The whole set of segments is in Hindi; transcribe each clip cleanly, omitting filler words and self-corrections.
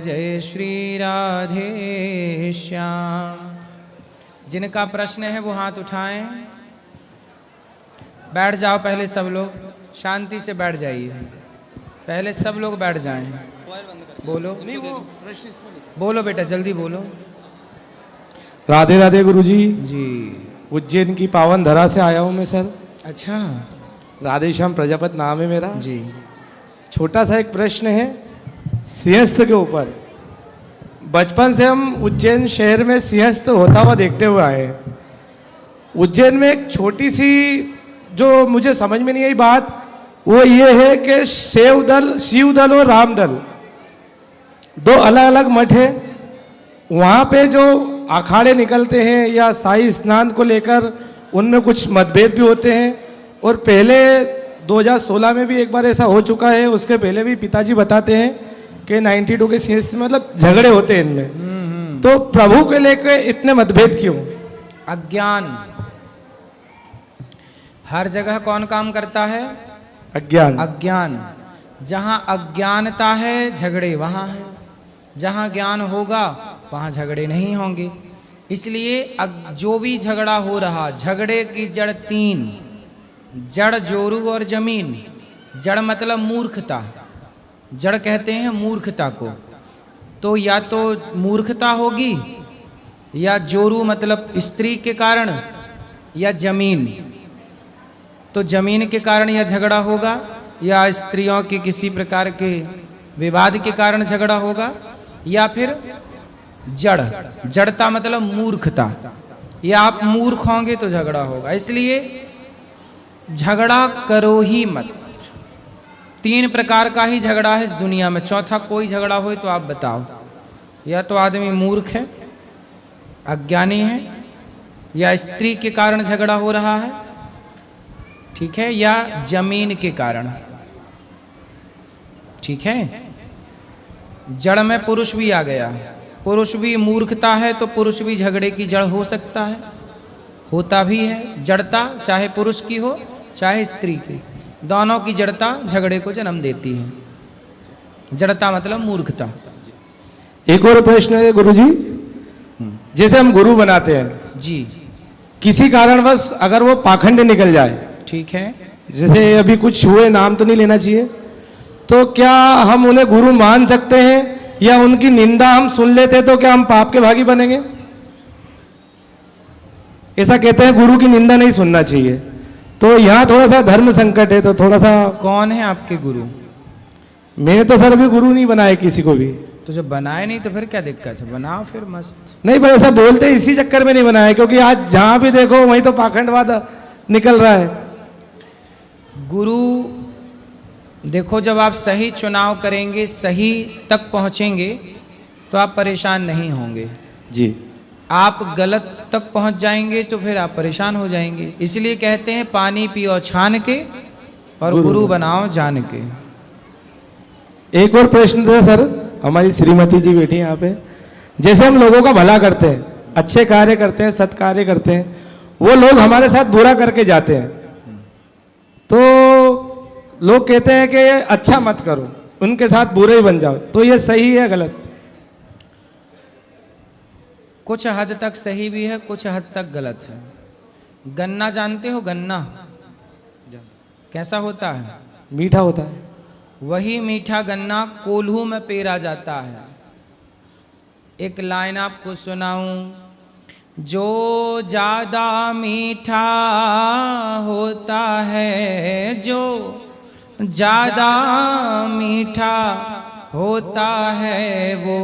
जय श्री राधे श्याम। जिनका प्रश्न है वो हाथ उठाएं। बैठ जाओ पहले सब लोग, शांति से बैठ जाइए। पहले सब लोग बैठ जाएं। बोलो नहीं, वो बोलो बेटा, जल्दी बोलो। राधे राधे गुरुजी। जी उज्जैन की पावन धरा से आया हूँ मैं सर। अच्छा राधे श्याम प्रजापति नाम है मेरा जी। छोटा सा एक प्रश्न है सिंहस्थ के ऊपर। बचपन से हम उज्जैन शहर में सिंहस्थ होता हुआ देखते हुए आए हैं। उज्जैन में एक छोटी सी जो मुझे समझ में नहीं आई बात, वो ये है कि शिवदल और रामदल दो अलग अलग मठ है। वहाँ पे जो अखाड़े निकलते हैं या शाही स्नान को लेकर उनमें कुछ मतभेद भी होते हैं। और पहले 2016 में भी एक बार ऐसा हो चुका है, उसके पहले भी पिताजी बताते हैं कि 92 के सिंहस्थ में मतलब झगड़े होते हैं इनमें। तो प्रभु के लेकर इतने मतभेद क्यों? अज्ञान। हर जगह कौन काम करता है? अज्ञान। अज्ञान। जहाँ अज्ञानता है झगड़े वहाँ है, जहाँ ज्ञान होगा वहाँ झगड़े नहीं होंगे। इसलिए जो भी झगड़ा हो रहा, झगड़े की जड़ तीन, जड़, जोरू और जमीन। जड़ मतलब मूर्खता, जड़ कहते हैं मूर्खता को। तो या तो मूर्खता होगी, या जोरू मतलब स्त्री के कारण, या जमीन। तो जमीन के कारण या झगड़ा होगा, या स्त्रियों के किसी प्रकार के विवाद के कारण झगड़ा होगा, या फिर जड़, जड़ता मतलब मूर्खता, या आप मूर्ख होंगे तो झगड़ा होगा। इसलिए झगड़ा करो ही मत। तीन प्रकार का ही झगड़ा है इस दुनिया में, चौथा कोई झगड़ा हो तो आप बताओ। या तो आदमी मूर्ख है, अज्ञानी है, या स्त्री के कारण झगड़ा हो रहा है, ठीक है, या जमीन के कारण, ठीक है। जड़ में पुरुष भी आ गया। पुरुष भी मूर्खता है तो पुरुष भी झगड़े की जड़ हो सकता है, होता भी है। जड़ता चाहे पुरुष की हो चाहे स्त्री की, दोनों की जड़ता झगड़े को जन्म देती है। जड़ता मतलब मूर्खता। एक और प्रश्न है गुरुजी, जैसे हम गुरु बनाते हैं जी, किसी कारणवश अगर वो पाखंड निकल जाए, ठीक है, जैसे अभी कुछ हुए, नाम तो नहीं लेना चाहिए, तो क्या हम उन्हें गुरु मान सकते हैं? या उनकी निंदा हम सुन लेते तो क्या हम पाप के भागी बनेंगे? ऐसा कहते हैं गुरु की निंदा नहीं सुनना चाहिए। तो यहाँ थोड़ा सा धर्म संकट है, तो थोड़ा सा। कौन है आपके गुरु? मैंने तो सर अभी गुरु नहीं बनाया किसी को भी। तो जब बनाए नहीं तो फिर क्या दिक्कत है, बनाओ फिर मस्त। नहीं पर ऐसा बोलते इसी चक्कर में नहीं बनाया, क्योंकि आज जहां भी देखो वहीं तो पाखंडवाद निकल रहा है। गुरु देखो, जब आप सही चुनाव करेंगे, सही तक पहुंचेंगे तो आप परेशान नहीं होंगे जी। आप गलत तक पहुंच जाएंगे तो फिर आप परेशान हो जाएंगे। इसलिए कहते हैं पानी पियो छान के और गुरु बनाओ जान के। एक और प्रश्न था सर, हमारी श्रीमती जी बैठी यहाँ पे। जैसे हम लोगों का भला करते हैं, अच्छे कार्य करते हैं, सत्कार्य करते हैं, वो लोग हमारे साथ बुरा करके जाते हैं, तो लोग कहते हैं कि अच्छा मत करो, उनके साथ बुरे ही बन जाओ। तो ये सही है गलत? कुछ हद तक सही भी है, कुछ हद तक गलत है। गन्ना जानते हो? गन्ना कैसा होता है? मीठा होता है। वही मीठा गन्ना कोल्हू में पेरा जाता है। एक लाइन आपको सुनाऊं, जो ज्यादा मीठा होता है, जो ज्यादा मीठा होता है, वो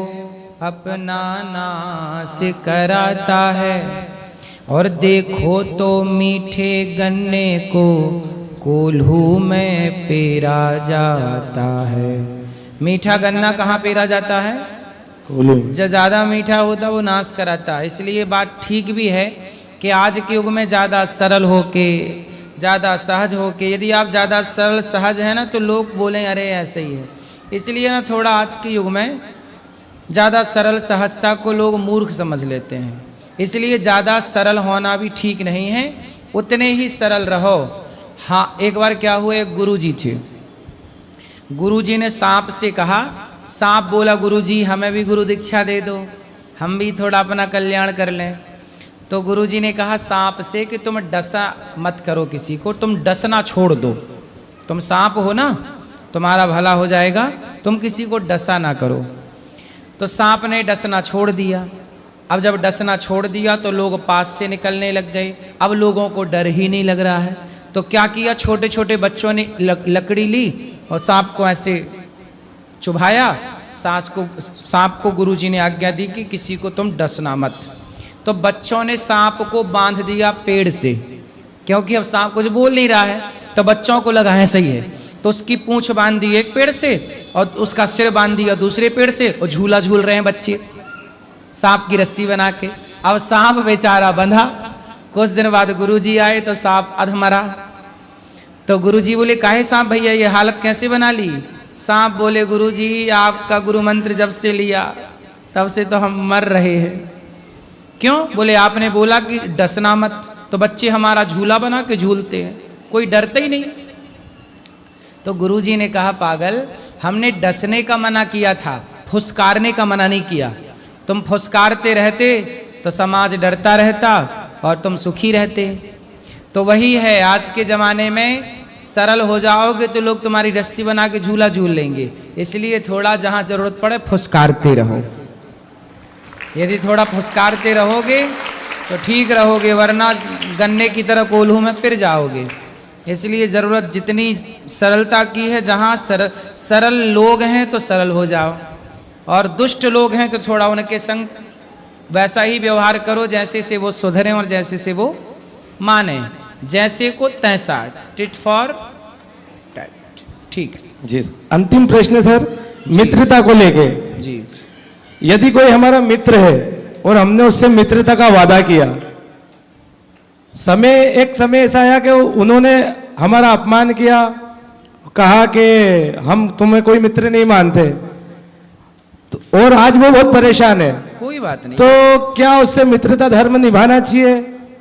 अपना नाश कराता है। और देखो तो मीठे गन्ने को कोल्हू में पेरा जाता है। मीठा गन्ना कहाँ पेरा जाता है? कोल्हू। जो ज़्यादा मीठा होता है वो नाश कराता है। इसलिए बात ठीक भी है कि आज के युग में ज़्यादा सरल होके, ज़्यादा सहज होके, यदि आप ज़्यादा सरल सहज है ना तो लोग बोलें अरे ऐसे ही है। इसलिए ना थोड़ा आज के युग में ज़्यादा सरल सहजता को लोग मूर्ख समझ लेते हैं। इसलिए ज़्यादा सरल होना भी ठीक नहीं है, उतने ही सरल रहो। हाँ, एक बार क्या हुआ, एक गुरुजी थे। गुरुजी ने सांप से कहा सांप बोला गुरुजी हमें भी गुरु दीक्षा दे दो, हम भी थोड़ा अपना कल्याण कर लें। तो गुरुजी ने कहा सांप से कि तुम डसा मत करो किसी को, तुम डसना छोड़ दो। तुम सांप हो ना, तुम्हारा भला हो जाएगा, तुम किसी को डसा ना करो। तो सांप ने डसना छोड़ दिया। अब जब डसना छोड़ दिया तो लोग पास से निकलने लग गए। अब लोगों को डर ही नहीं लग रहा है। तो क्या किया, छोटे छोटे बच्चों ने लकड़ी ली और सांप को ऐसे चुभाया। सांप को गुरुजी ने आज्ञा दी कि किसी को तुम डसना मत। तो बच्चों ने सांप को बांध दिया पेड़ से, क्योंकि अब सांप कुछ बोल नहीं रहा है। तो बच्चों को लगा है सही है, तो उसकी पूंछ बांध दी एक पेड़ से और उसका सिर बांध दिया दूसरे पेड़ से, और झूला झूल रहे हैं बच्चे सांप की रस्सी बना के। अब सांप बेचारा बंधा। कुछ दिन बाद गुरुजी आए तो सांप अधमरा। तो गुरुजी बोले काहे सांप भैया ये हालत कैसे बना ली? सांप बोले गुरुजी आपका गुरु मंत्र जब से लिया तब से तो हम मर रहे हैं। क्यों? बोले आपने बोला कि डसना मत, तो बच्चे हमारा झूला बना के झूलते हैं, कोई डरता ही नहीं। तो गुरुजी ने कहा पागल, हमने डसने का मना किया था, फुसकारने का मना नहीं किया। तुम फुसकारते रहते तो समाज डरता रहता और तुम सुखी रहते। तो वही है, आज के ज़माने में सरल हो जाओगे तो लोग तुम्हारी रस्सी बना के झूला झूल लेंगे। इसलिए थोड़ा जहाँ जरूरत पड़े फुसकारते रहो। यदि थोड़ा फुसकारते रहोगे तो ठीक रहोगे, वरना गन्ने की तरह कोल्हू में पिर जाओगे। इसलिए ज़रूरत जितनी सरलता की है, जहाँ सरल लोग हैं तो सरल हो जाओ, और दुष्ट लोग हैं तो थोड़ा उनके संग वैसा ही व्यवहार करो जैसे से वो सुधरें और जैसे से वो माने। जैसे को तैसा, टिट फॉर टैट। ठीक है जी। अंतिम प्रश्न सर, मित्रता को लेके जी। यदि कोई हमारा मित्र है और हमने उससे मित्रता का वादा किया, एक समय ऐसा आया कि उन्होंने हमारा अपमान किया, कहा कि हम तुम्हें कोई मित्र नहीं मानते, तो और आज वो बहुत परेशान है, कोई बात नहीं। तो क्या उससे मित्रता धर्म निभाना चाहिए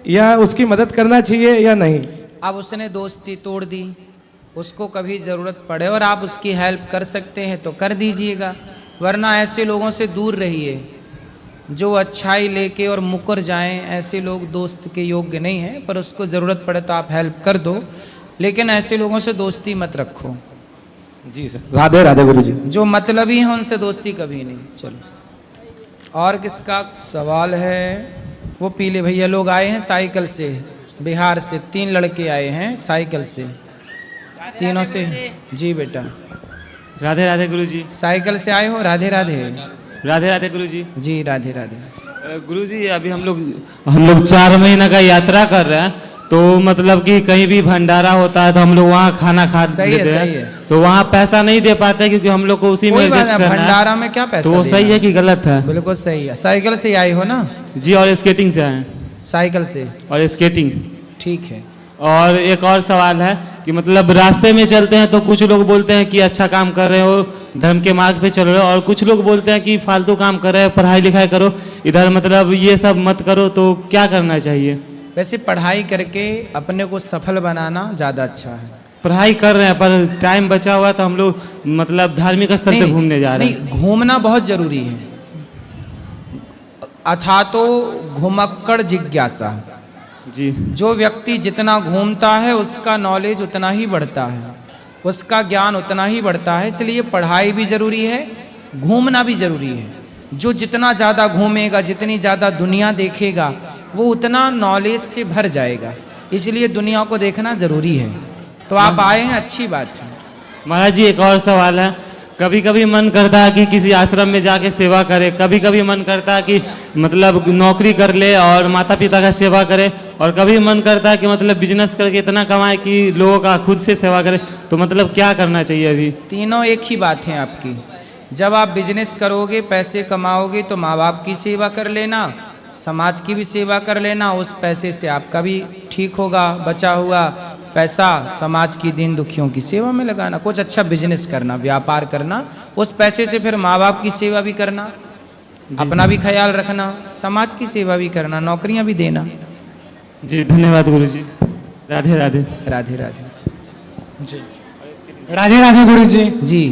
या उसकी मदद करना चाहिए या नहीं? अब उसने दोस्ती तोड़ दी, उसको कभी ज़रूरत पड़े और आप उसकी हेल्प कर सकते हैं तो कर दीजिएगा, वरना ऐसे लोगों से दूर रहिए जो अच्छाई लेके और मुकर जाएं। ऐसे लोग दोस्त के योग्य नहीं हैं, पर उसको ज़रूरत पड़े तो आप हेल्प कर दो, लेकिन ऐसे लोगों से दोस्ती मत रखो। जी सर, राधे राधे गुरुजी। जो मतलबी हैं उनसे दोस्ती कभी नहीं। चलो, और किसका सवाल है? वो पीले भैया लोग आए हैं साइकिल से, बिहार से 3 लड़के आए हैं साइकिल से, तीनों से। जी बेटा। राधे राधे गुरुजी। साइकिल से आए हो? राधे राधे। राधे राधे गुरुजी। जी राधे राधे। गुरुजी अभी हम लोग 4 महीने का यात्रा कर रहे हैं, तो मतलब कि कहीं भी भंडारा होता है तो हम लोग वहाँ खाना खा लेते हैं, तो वहाँ पैसा नहीं दे पाते क्योंकि हम लोग को उसी में एडजस्ट करना है। भंडारा में क्या पैसा? तो वो सही है कि गलत है? बिल्कुल सही है। साइकिल से आए हो ना? जी, और स्केटिंग से आए। साइकिल से और स्केटिंग। ठीक है। और एक और सवाल है कि मतलब रास्ते में चलते हैं तो कुछ लोग बोलते हैं कि अच्छा काम कर रहे हो, धर्म के मार्ग पे चल रहे हो, और कुछ लोग बोलते हैं कि फालतू काम कर रहे हो, पढ़ाई लिखाई करो, इधर मतलब ये सब मत करो, तो क्या करना चाहिए? वैसे पढ़ाई करके अपने को सफल बनाना ज़्यादा अच्छा है। पढ़ाई कर रहे हैं पर टाइम बचा हुआ तो हम लोग मतलब धार्मिक स्थल पे घूमने जा रहे हैं। नहीं, घूमना बहुत जरूरी है। अथा तो घुमक्कड़ जिज्ञासा। जी। जो व्यक्ति जितना घूमता है उसका नॉलेज उतना ही बढ़ता है, उसका ज्ञान उतना ही बढ़ता है। इसलिए पढ़ाई भी जरूरी है, घूमना भी जरूरी है। जो जितना ज़्यादा घूमेगा, जितनी ज़्यादा दुनिया देखेगा, वो उतना नॉलेज से भर जाएगा। इसलिए दुनिया को देखना जरूरी है। तो आप आए हैं, अच्छी बात है। महाराज जी, एक और सवाल है। कभी कभी मन करता है कि किसी आश्रम में जाके सेवा करे, कभी कभी मन करता है कि मतलब नौकरी कर ले और माता पिता का सेवा करे, और कभी मन करता है कि मतलब बिजनेस करके इतना कमाए कि लोगों का खुद से सेवा करे। तो मतलब क्या करना चाहिए अभी? तीनों एक ही बात है आपकी। जब आप बिजनेस करोगे, पैसे कमाओगे, तो माँ बाप की सेवा कर लेना, समाज की भी सेवा कर लेना। उस पैसे से आपका भी ठीक होगा, बचा हुआ पैसा समाज की दीन दुखियों की सेवा में लगाना। कुछ अच्छा बिजनेस करना, व्यापार करना, उस पैसे से फिर माँ बाप की सेवा भी करना, अपना भी ख्याल रखना, समाज की सेवा भी करना, नौकरियां भी देना। जी, धन्यवाद गुरुजी। राधे राधे। राधे राधे। जी। राधे राधे गुरु जी। जी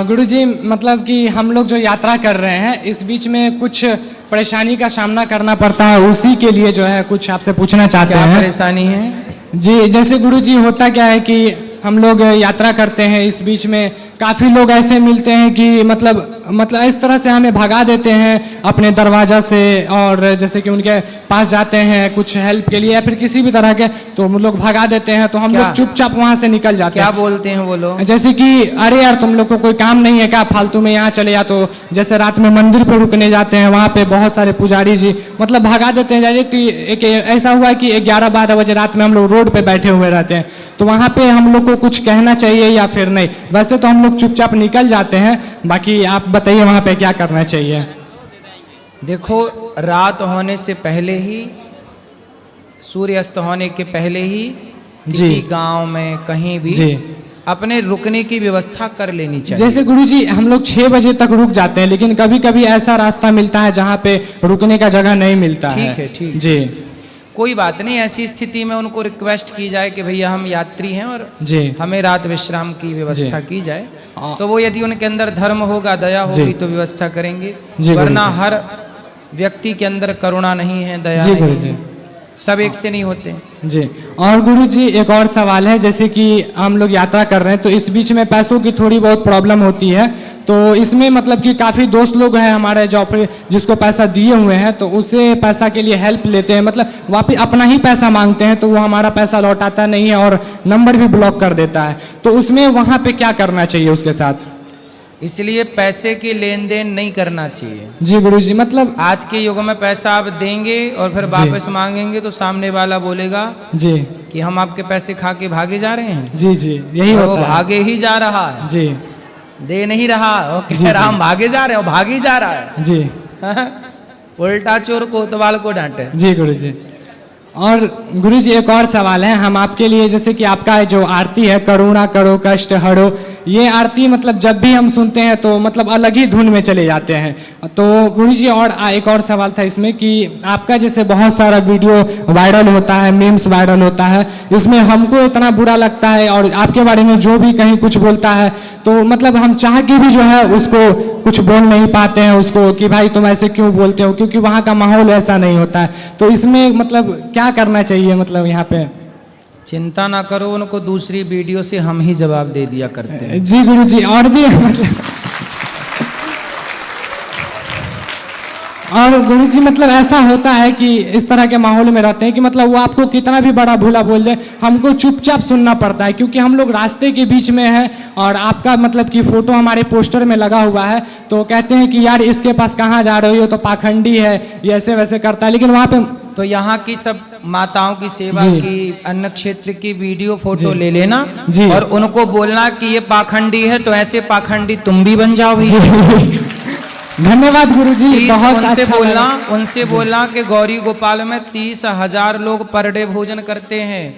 गुरु जी मतलब कि हम लोग जो यात्रा कर रहे हैं इस बीच में कुछ परेशानी का सामना करना पड़ता है, उसी के लिए जो है कुछ आपसे पूछना चाहते क्या हैं। परेशानी है? जी जैसे गुरु जी होता क्या है कि हम लोग यात्रा करते हैं, इस बीच में काफ़ी लोग ऐसे मिलते हैं कि मतलब इस तरह से हमें भगा देते हैं अपने दरवाजा से, और जैसे कि उनके पास जाते हैं कुछ हेल्प के लिए या फिर किसी भी तरह के, तो हम लोग भगा देते हैं, तो हम क्या? लोग चुपचाप वहाँ से निकल जाते क्या हैं। बोलते हैं वो लोग? जैसे कि अरे यार तुम लोग को कोई काम नहीं है क्या, फालतू में यहाँ चले जा। तो जैसे रात में मंदिर पर रुकने जाते हैं, वहाँ पे बहुत सारे पुजारी जी मतलब भगा देते हैं। डायरेक्ट एक ऐसा हुआ कि 11-12 बजे रात में हम लोग रोड पे बैठे हुए रहते हैं, तो वहाँ पे हम लोग को कुछ कहना चाहिए या फिर नहीं? वैसे तो हम लोग चुपचाप निकल जाते हैं, बाकी आप बताइए वहाँ पे क्या करना चाहिए। देखो, रात होने से पहले ही, सूर्य अस्त होने के पहले ही किसी गांव में कहीं भी जी अपने रुकने की व्यवस्था कर लेनी चाहिए। जैसे गुरुजी हम लोग 6 बजे तक रुक जाते हैं, लेकिन कभी कभी ऐसा रास्ता मिलता है जहाँ पे रुकने का जगह नहीं मिलता है। ठीक है, ठीक। जी कोई बात नहीं, ऐसी स्थिति में उनको रिक्वेस्ट की जाए कि भैया हम यात्री हैं और जी हमें रात विश्राम की व्यवस्था की जाए, हाँ। तो वो यदि उनके अंदर धर्म होगा, दया होगी तो व्यवस्था करेंगे, जी, वरना गुरुजी। हर व्यक्ति के अंदर करुणा नहीं है, दया जी नहीं गुरुजी। है, सब एक से नहीं होते। जी और गुरुजी एक और सवाल है, जैसे कि हम लोग यात्रा कर रहे हैं तो इस बीच में पैसों की थोड़ी बहुत प्रॉब्लम होती है, तो इसमें मतलब कि काफ़ी दोस्त लोग हैं हमारे जो जिसको पैसा दिए हुए हैं, तो उसे पैसा के लिए हेल्प लेते हैं, मतलब वापिस अपना ही पैसा मांगते हैं, तो वो हमारा पैसा लौटाता नहीं है और नंबर भी ब्लॉक कर देता है, तो उसमें वहाँ पे क्या करना चाहिए उसके साथ? इसलिए पैसे की लेन देन नहीं करना चाहिए। जी गुरुजी मतलब आज के युग में पैसा आप देंगे और फिर वापस मांगेंगे तो सामने वाला बोलेगा जी कि हम आपके पैसे खा के भागे जा रहे हैं, जी जी यही और वो होता है। भागे ही जा रहा है, जी दे नहीं रहा, वो जी, कह रहा जी। हम भागे जा रहे हैं, वो भाग ही जा रहा है। जी उल्टा चोर कोतवाल को डांटे। जी गुरुजी। और गुरुजी एक और सवाल है हम आपके लिए, जैसे कि आपका जो आरती है करुणा करो कष्ट हरो, ये आरती मतलब जब भी हम सुनते हैं तो मतलब अलग ही धुन में चले जाते हैं, तो गुरुजी और एक और सवाल था इसमें कि आपका जैसे बहुत सारा वीडियो वायरल होता है, मीम्स वायरल होता है, इसमें हमको इतना बुरा लगता है और आपके बारे में जो भी कहीं कुछ बोलता है तो मतलब हम चाह के भी जो है उसको कुछ बोल नहीं पाते हैं उसको कि भाई तुम ऐसे क्यों बोलते हो, क्योंकि वहाँ का माहौल ऐसा नहीं होता है, तो इसमें मतलब क्या करना चाहिए मतलब यहाँ पे? चिंता ना करो, उनको दूसरी वीडियो से हम ही जवाब दे दिया करते हैं। जी गुरुजी। और भी मतलब और गुरुजी मतलब ऐसा होता है कि इस तरह के माहौल में रहते हैं कि मतलब वो आपको कितना भी बड़ा भूला बोल दे हमको चुपचाप सुनना पड़ता है, क्योंकि हम लोग रास्ते के बीच में है और आपका मतलब कि फोटो हमारे पोस्टर में लगा हुआ है, तो कहते हैं कि यार इसके पास कहाँ जा रहे हो, तो पाखंडी है, ये ऐसे वैसे करता है, लेकिन वहाँ पे तो यहाँ की सब माताओं की सेवा जी। की अन्न क्षेत्र की वीडियो फोटो ले लेना जी। और उनको बोलना कि ये पाखंडी है, तो ऐसे पाखंडी तुम भी बन जाओ भैया। धन्यवाद गुरुजी, प्लीज बहुत उनसे अच्छा बोलना, लगा। उनसे बोलना कि गौरी गोपाल में 30,000 लोग पर डे भोजन करते हैं,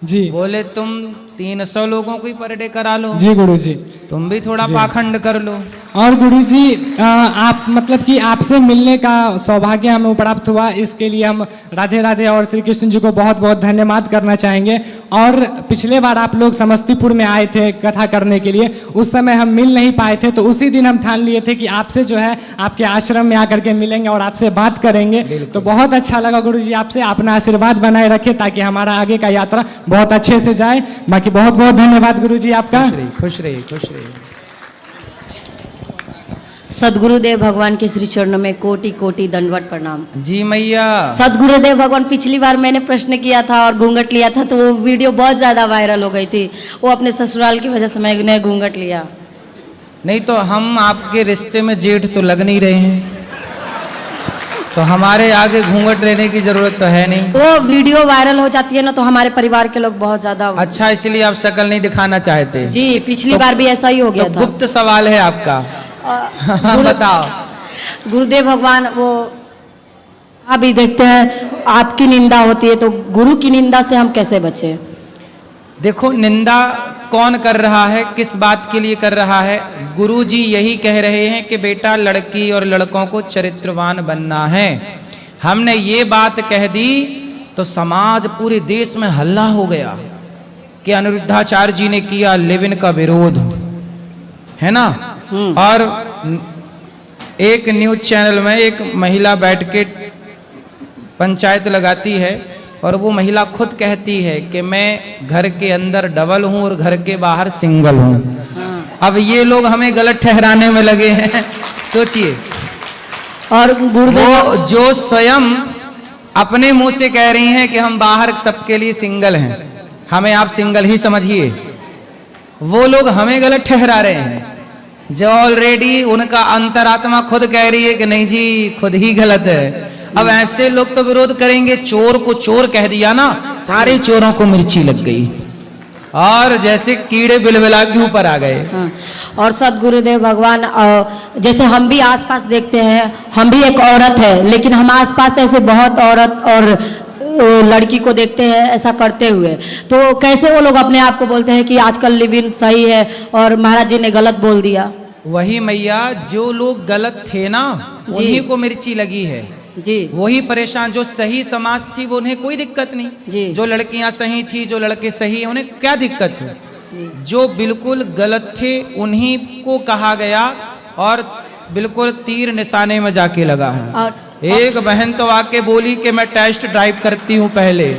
जी बोले तुम 300 लोगों को ही पर डे करा लो, जी गुरुजी। तुम भी थोड़ा पाखंड कर लो। और गुरुजी आप मतलब कि आपसे मिलने का सौभाग्य हमें प्राप्त हुआ, इसके लिए हम राधे राधे और श्री कृष्ण जी को बहुत बहुत धन्यवाद करना चाहेंगे। और पिछले बार आप लोग समस्तीपुर में आए थे कथा करने के लिए, उस समय हम मिल नहीं पाए थे, तो उसी दिन हम ठान लिए थे कि आपसे जो है आपके आश्रम में आकर के मिलेंगे और आपसे बात करेंगे, तो बहुत अच्छा लगा गुरुजी आपसे, अपना आशीर्वाद बनाए रखे ताकि हमारा आगे का यात्रा बहुत अच्छे से जाए। बाकी बहुत बहुत धन्यवाद गुरुजी आपका। खुश रहिए, खुश रहिए, खुश रहिए। सदगुरुदेव भगवान के श्री चरणों में कोटि कोटि दंडवत प्रणाम। जी मैया। सदगुरुदेव भगवान, पिछली बार मैंने प्रश्न किया था और घूंघट लिया था, तो वो वीडियो बहुत ज़्यादा वायरल हो गई थी, वो अपने ससुराल की वजह से मैंने घूंघट लिया। नहीं तो हम आपके रिश्ते में जेठ तो लग नहीं रहे हैं, तो हमारे आगे घूंघट लेने की जरूरत तो है नहीं। वो वीडियो वायरल हो जाती है ना, तो हमारे परिवार के लोग बहुत ज़्यादा। अच्छा, इसलिए आप शक्ल नहीं दिखाना चाहते? जी, पिछली बार भी ऐसा ही हो गया तो था। गुप्त सवाल है आपका। बताओ। गुरुदेव भगवान वो अभी देखते हैं आपकी निंदा होती है, तो गुरु की निंदा से हम कैसे बचे? देखो, निंदा कौन कर रहा है, किस बात के लिए कर रहा है? गुरु जी यही कह रहे हैं कि बेटा लड़की और लड़कों को चरित्रवान बनना है। हमने ये बात कह दी तो समाज पूरे देश में हल्ला हो गया कि अनिरुद्धाचार्य जी ने किया लिव इन का विरोध, है ना। और एक न्यूज चैनल में एक महिला बैठ के पंचायत लगाती है और वो महिला खुद कहती है कि मैं घर के अंदर डबल हूं और घर के बाहर सिंगल हूं। अब ये लोग हमें गलत ठहराने में लगे हैं, सोचिए। और गुरुदेव वो जो स्वयं अपने मुंह से कह रही हैं कि हम बाहर सबके लिए सिंगल हैं, हमें आप सिंगल ही समझिए, वो लोग हमें गलत ठहरा रहे हैं, जो ऑलरेडी उनका अंतरात्मा खुद कह रही है कि नहीं जी खुद ही गलत है। अब ऐसे लोग तो विरोध करेंगे। चोर को चोर कह दिया ना, सारे चोरों को मिर्ची लग गई और जैसे कीड़े बिलबिला के ऊपर आ गए। हाँ। और सदगुरुदेव भगवान जैसे हम भी आसपास देखते हैं, हम भी एक औरत है, लेकिन हम आसपास ऐसे बहुत औरत और लड़की को देखते हैं ऐसा करते हुए, तो कैसे वो लोग अपने आप को बोलते हैं कि आजकल लिव इन सही है और महाराज जी ने गलत बोल दिया। वही मैया, जो लोग गलत थे ना उन्हीं को मिर्ची लगी है जी। वही परेशान। जो सही समाज थी वो उन्हें कोई दिक्कत नहीं जी। जो लड़कियां सही थी, जो लड़के सही हैं, उन्हें क्या दिक्कत है। जो बिल्कुल गलत थे उन्हीं को कहा गया और बिल्कुल तीर निशाने में जाके लगा है। और एक बहन तो आके बोली कि मैं टेस्ट ड्राइव करती हूँ पहले,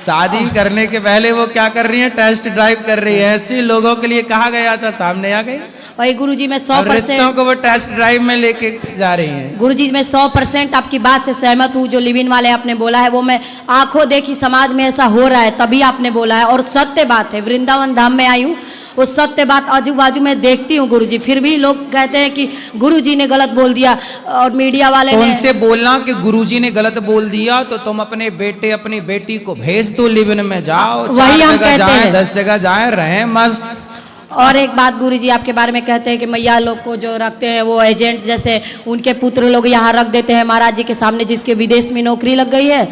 शादी करने के पहले वो क्या कर रही है, टेस्ट ड्राइव कर रही है। ऐसे लोगों के लिए कहा गया था, सामने आ गए। वही गुरुजी मैं रिश्तों 100% को वो टेस्ट ड्राइव में लेके जा रही हैं। गुरुजी मैं 100% आपकी बात से सहमत हूँ। जो लिव इन वाले आपने बोला है वो मैं आंखों देखी समाज में ऐसा हो रहा है तभी आपने बोला है, और सत्य बात है। वृंदावन धाम में आई हूँ, वो सत्य बात आजू बाजू में देखती हूँ गुरुजी, फिर भी लोग कहते हैं कि गुरुजी ने गलत बोल दिया और मीडिया वाले ने। उनसे बोलना कि गुरुजी ने गलत बोल दिया तो तुम अपने बेटे अपनी बेटी को भेज दो, लिव इन में जाओ, वही हम कहते हैं। 10 जगह जाए, रहें मस्त। और एक बात गुरुजी आपके बारे में कहते हैं कि मैया लोग को जो रखते हैं वो एजेंट जैसे उनके पुत्र लोग यहाँ रख देते हैं महाराज जी के सामने, जिसके विदेश में नौकरी लग गई है,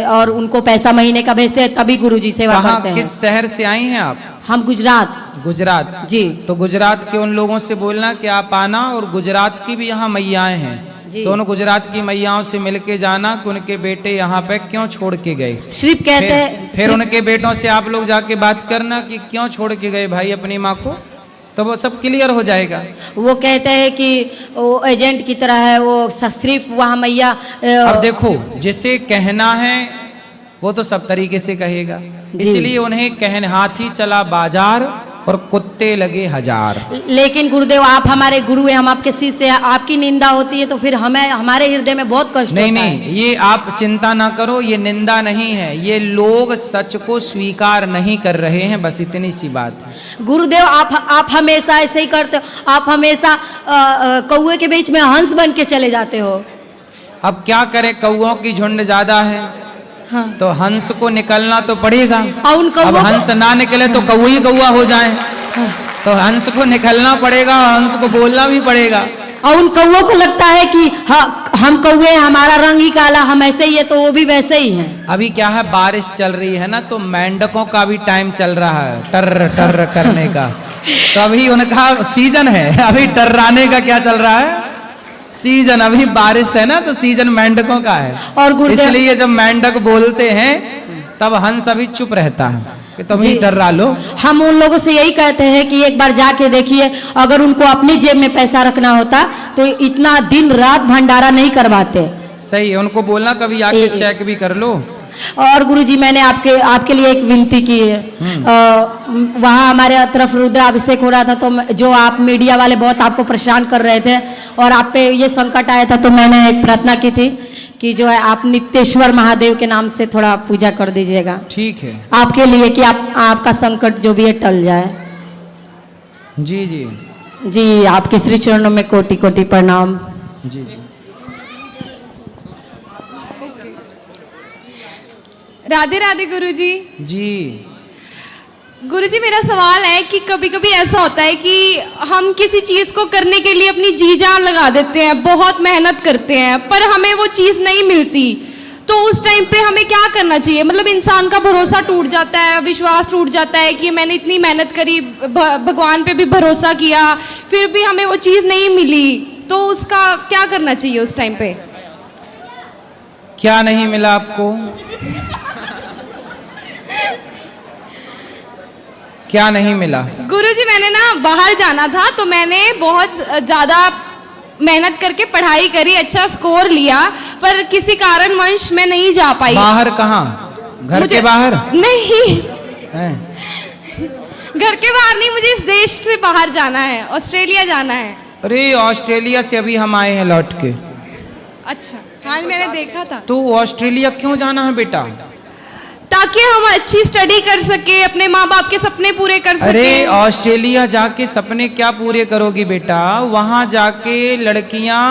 और उनको पैसा महीने का भेजते हैं तभी गुरुजी सेवा करते हैं। किस शहर से आई हैं आप? हम गुजरात। गुजरात जी। तो गुजरात के उन लोगों से बोलना कि आप आना, और गुजरात की भी यहाँ मैयाएं हैं, तो उन गुजरात की मैयाओं से मिलके जाना कि उनके बेटे यहाँ पे क्यों छोड़ के गए। सिर्फ कहते हैं फिर उनके बेटों से आप लोग जाके बात करना कि क्यों छोड़ के गए भाई अपनी माँ को, तो वो सब क्लियर हो जाएगा। वो कहते हैं कि वो एजेंट की तरह है, वो सिर्फ वहाँ मैया। अब देखो, जिसे कहना है वो तो सब तरीके से कहेगा, इसलिए उन्हें कहने हाथी चला बाजार और कुत्ते लगे हजार। लेकिन गुरुदेव आप हमारे गुरु हैं, हम आपके शिष्य हैं, आपकी निंदा होती है तो फिर हमें हमारे हृदय में बहुत कष्ट होता है। नहीं, ये आप चिंता ना करो, ये निंदा नहीं है, ये लोग सच को स्वीकार नहीं कर रहे हैं, बस इतनी सी बात है। गुरुदेव आप हमेशा ऐसे ही करते हो, आप हमेशा कौए के बीच में हंस बन के चले जाते हो। अब क्या करें, कौओं की झुंड ज्यादा है। हाँ। तो हंस को निकलना तो पड़ेगा। और उन अब हंस ना निकले तो कौआ ही कौआ हो जाए। हाँ। तो हंस को निकलना पड़ेगा और हंस को बोलना भी पड़ेगा। और उन कौओं को लगता है कि हम कौए, हमारा रंग ही काला, हम ऐसे ही है, तो वो भी वैसे ही हैं। अभी क्या है, बारिश चल रही है ना, तो मेंढकों का भी टाइम चल रहा है टर टर करने का। तो अभी उनका सीजन है, अभी टर्राने का क्या चल रहा है, सीजन। अभी बारिश है ना, तो सीजन मेंढकों का है। और इसलिए जब मेंढक बोलते हैं तब हंस अभी चुप रहता है कि तुम ही डरा लो। हम उन लोगों से यही कहते हैं कि एक बार जाके देखिए, अगर उनको अपनी जेब में पैसा रखना होता तो इतना दिन रात भंडारा नहीं करवाते। सही है, उनको बोलना कभी आके चेक भी कर लो। और गुरुजी मैंने आपके लिए एक विनती की है। वहाँ हमारे तरफ रुद्राभिषेक हो रहा था, तो जो आप मीडिया वाले बहुत आपको परेशान कर रहे थे और आप पे ये संकट आया था, तो मैंने एक प्रार्थना की थी कि जो है आप नित्येश्वर महादेव के नाम से थोड़ा पूजा कर दीजिएगा। ठीक है, आपके लिए कि आपका संकट जो भी है टल जाए। जी जी जी, आपके श्री चरणों में कोटि कोटि प्रणाम। जी जी। राधे राधे गुरुजी। जी गुरुजी मेरा सवाल है कि कभी कभी ऐसा होता है कि हम किसी चीज़ को करने के लिए अपनी जी जान लगा देते हैं, बहुत मेहनत करते हैं, पर हमें वो चीज़ नहीं मिलती, तो उस टाइम पे हमें क्या करना चाहिए? मतलब इंसान का भरोसा टूट जाता है, विश्वास टूट जाता है कि मैंने इतनी मेहनत करी, भगवान पे भी भरोसा किया, फिर भी हमें वो चीज़ नहीं मिली, तो उसका क्या करना चाहिए उस टाइम पे? क्या नहीं मिला आपको? क्या नहीं मिला? गुरुजी मैंने ना बाहर जाना था तो मैंने बहुत ज़्यादा मेहनत करके पढ़ाई करी, अच्छा स्कोर लिया, पर किसी कारणवश मैं नहीं जा पाई। बाहर कहाँ? घर के बाहर? नहीं, हैं? घर के बाहर नहीं, मुझे इस देश से बाहर जाना है, ऑस्ट्रेलिया जाना है। अरे ऑस्ट्रेलिया से अभी हम आए हैं लौट के। अच्छा, हाँ मैंने देखा था। तो ऑस्ट्रेलिया क्यों जाना है बेटा? ताकि हम अच्छी स्टडी कर सके, अपने माँ बाप के सपने पूरे कर सके। अरे ऑस्ट्रेलिया जाके सपने क्या पूरे करोगी बेटा? वहां जाके लड़कियां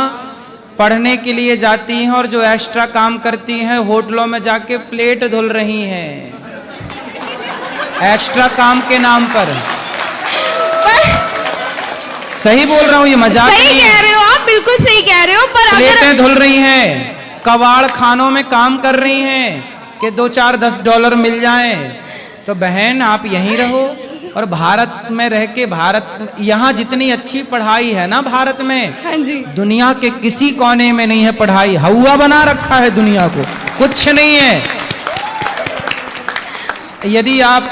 पढ़ने के लिए जाती हैं और जो एक्स्ट्रा काम करती हैं होटलों में जाके प्लेट धुल रही हैं एक्स्ट्रा काम के नाम पर। सही बोल रहा हूँ, ये मजाक सही नहीं कह है। रहे हो आप, बिल्कुल सही कह रहे हो, पर प्लेटें अगर धुल रही हैं, कबाड़ खानों में काम कर रही हैं कि 2-4-10 डॉलर मिल जाएं। तो बहन आप यहीं रहो और भारत में रह के, भारत यहाँ जितनी अच्छी पढ़ाई है ना भारत में, हाँ जी, दुनिया के किसी कोने में नहीं है पढ़ाई। हवा बना रखा है दुनिया को, कुछ नहीं है। यदि आप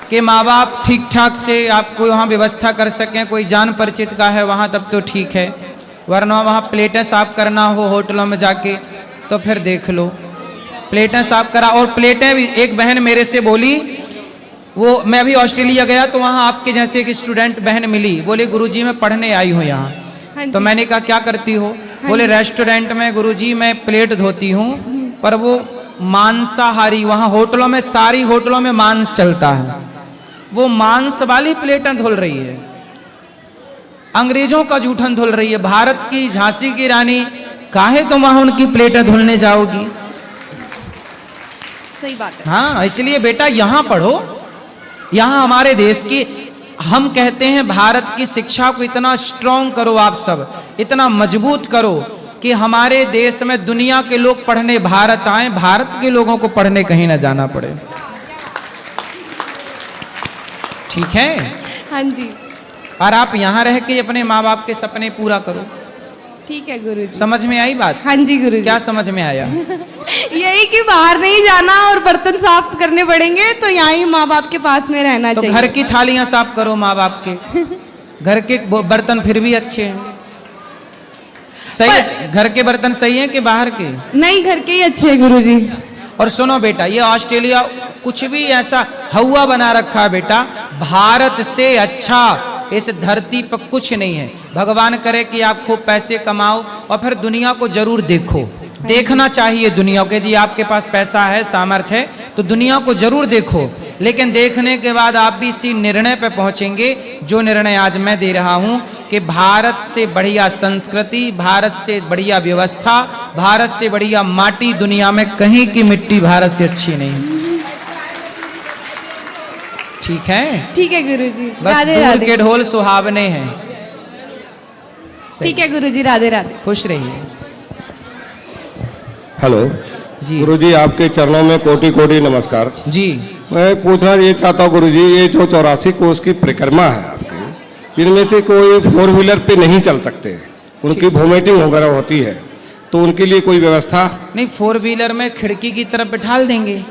के माँ बाप ठीक ठाक से आपको वहाँ व्यवस्था कर सकें, कोई जान परिचित का है वहाँ, तब तो ठीक है, वरना वहाँ प्लेटें साफ करना हो होटलों में जाके तो फिर देख लो। प्लेटें साफ करा, और प्लेटें भी, एक बहन मेरे से बोली, वो मैं भी ऑस्ट्रेलिया गया तो वहाँ आपके जैसे एक स्टूडेंट बहन मिली, बोले गुरुजी मैं पढ़ने आई हूँ यहाँ। हाँ तो जी। मैंने कहा क्या करती हो? बोले रेस्टोरेंट में गुरुजी मैं प्लेट धोती हूँ, पर वो मांसाहारी, वहाँ होटलों में, सारी होटलों में मांस चलता है, वो मांस वाली प्लेटें धुल रही है, अंग्रेजों का जूठन धुल रही है। भारत की झांसी की रानी, काहे तुम वहां उनकी प्लेटें धुलने जाओगी? सही बात है। हाँ, इसलिए बेटा यहाँ पढ़ो, यहाँ हमारे देश की, हम कहते हैं भारत की शिक्षा को इतना स्ट्रॉन्ग करो, आप सब इतना मजबूत करो कि हमारे देश में दुनिया के लोग पढ़ने भारत आए, भारत के लोगों को पढ़ने कहीं ना जाना पड़े। ठीक है? हाँ जी, और आप यहाँ रह के अपने माँ बाप के सपने पूरा करो। ठीक है गुरुजी। समझ में आई बात? हाँ जी गुरुजी। क्या समझ में आया? यही कि बाहर नहीं जाना और बर्तन साफ करने पड़ेंगे, तो यहाँ ही माँ बाप के पास में रहना तो चाहिए। घर की थालियां साफ करो माँ बाप के, घर के बर्तन फिर भी अच्छे हैं। सही है? घर के बर्तन सही हैं कि बाहर के? नहीं, घर के ही अच्छे हैं गुरुजी। और सुनो बेटा, ये ऑस्ट्रेलिया कुछ भी ऐसा हवा बना रखा है बेटा, भारत से अच्छा इस धरती पर कुछ नहीं है। भगवान करे कि आप खूब पैसे कमाओ और फिर दुनिया को जरूर देखो, देखना चाहिए दुनिया को। यदि आपके पास पैसा है, सामर्थ्य है, तो दुनिया को जरूर देखो, लेकिन देखने के बाद आप भी इसी निर्णय पर पहुंचेंगे जो निर्णय आज मैं दे रहा हूं कि भारत से बढ़िया संस्कृति, भारत से बढ़िया व्यवस्था, भारत से बढ़िया माटी दुनिया में कहीं की मिट्टी भारत से अच्छी नहीं। ठीक है? ठीक है गुरुजी, बस राधे दूर राधे। के ढोल सुहावने हैं। सही। ठीक है गुरुजी, राधे राधे। खुश रहिए हेलो जी। गुरुजी, आपके चरणों में कोटि कोटि नमस्कार। जी। मैं पूछना ये चाहता हूँ गुरुजी, ये जो 84 कोस की परिक्रमा है आपकी, इनमें से कोई 4 व्हीलर पे नहीं चल सकते, उनकी वोमिटिंग वगैरह होती है, तो उनके लिए कोई व्यवस्था? नहीं, 4 व्हीलर में खिड़की की तरफ बिठाल देंगे।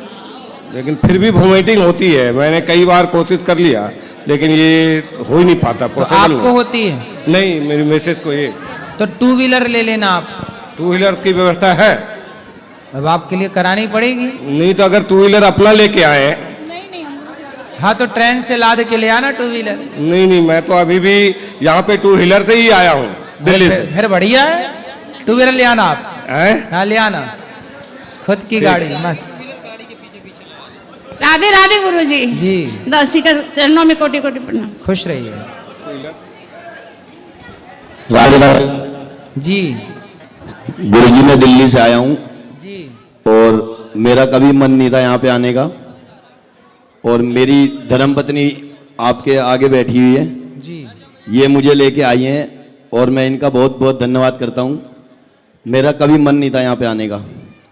लेकिन फिर भी वोमिटिंग होती है, मैंने कई बार कोशिश कर लिया लेकिन ये हो ही नहीं पाता। तो पॉसिबल आपको होती है? नहीं, मेरी मैसेज को ये तो 2 व्हीलर ले लेना आप। 2 व्हीलर की व्यवस्था है? अब आपके लिए करानी पड़ेगी। नहीं तो अगर 2 व्हीलर अपना लेके आए? हाँ, तो ट्रेन से लाद के ले आना 2 व्हीलर। नहीं, मैं तो अभी भी यहाँ पे 2 व्हीलर से ही आया हूँ दिल्ली से। फिर बढ़िया है, 2 व्हीलर ले आना आप। हैं? हाँ, ले आना खुद की गाड़ी, मस्त। राधे राधे गुरुजी। जी, दासी का चरणों में कोटि कोटि प्रणाम। खुश रहिए। राधे राधे। जी गुरुजी, मैं दिल्ली से आया हूँ जी। और मेरा कभी मन नहीं था यहाँ पे आने का, और मेरी धर्मपत्नी आपके आगे बैठी हुई है जी। ये मुझे लेके आई हैं और मैं इनका बहुत बहुत धन्यवाद करता हूँ। मेरा कभी मन नहीं था यहाँ पे आने का,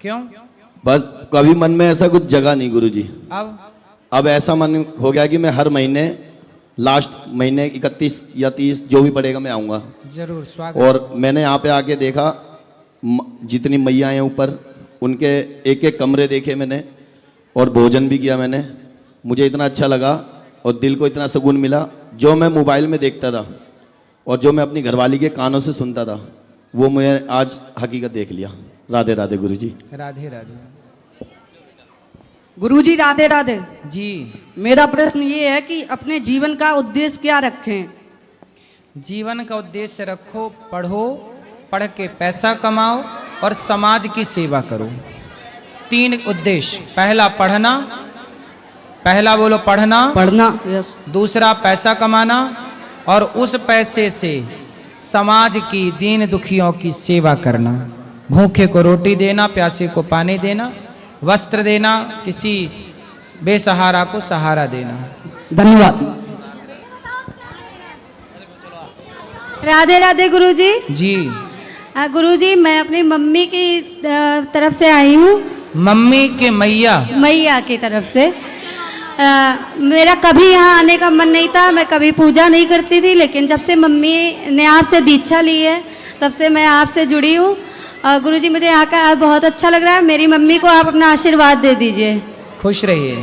क्यों? बस कभी मन में ऐसा कुछ जगह नहीं गुरुजी। अब ऐसा मन हो गया कि मैं हर महीने, लास्ट महीने 31 या 30 जो भी पड़ेगा मैं आऊँगा जरूर, स्वागत। और मैंने यहाँ पे आके देखा जितनी मैया हैं ऊपर, उनके एक एक कमरे देखे मैंने और भोजन भी किया मैंने। मुझे इतना अच्छा लगा और दिल को इतना सुकून मिला, जो मैं मोबाइल में देखता था और जो मैं अपनी घरवाली के कानों से सुनता था, वो मुझे आज हकीकत देख लिया। राधे राधे गुरुजी। राधे राधे। गुरुजी राधे राधे। जी, मेरा प्रश्न ये है कि अपने जीवन का उद्देश्य क्या रखें? जीवन का उद्देश्य रखो, पढ़ो, पढ़ के पैसा कमाओ और समाज की सेवा करो। 3 उद्देश्य। पहला पढ़ना, पहला बोलो पढ़ना, पढ़ना, यस। दूसरा पैसा कमाना और उस पैसे से समाज की, दीन दुखियों की सेवा करना। भूखे को रोटी देना, प्यासे को पानी देना, वस्त्र देना, किसी बेसहारा को सहारा देना। धन्यवाद। राधे राधे गुरुजी। जी, गुरुजी मैं अपनी मम्मी की तरफ से आई हूँ। मम्मी के मैया? मैया की तरफ से। मेरा कभी यहाँ आने का मन नहीं था, मैं कभी पूजा नहीं करती थी, लेकिन जब से मम्मी ने आपसे दीक्षा ली है तब से मैं आपसे जुड़ी हूँ। और गुरुजी मुझे यहाँ का बहुत अच्छा लग रहा है। मेरी मम्मी को आप अपना आशीर्वाद दे दीजिए। खुश रहिए।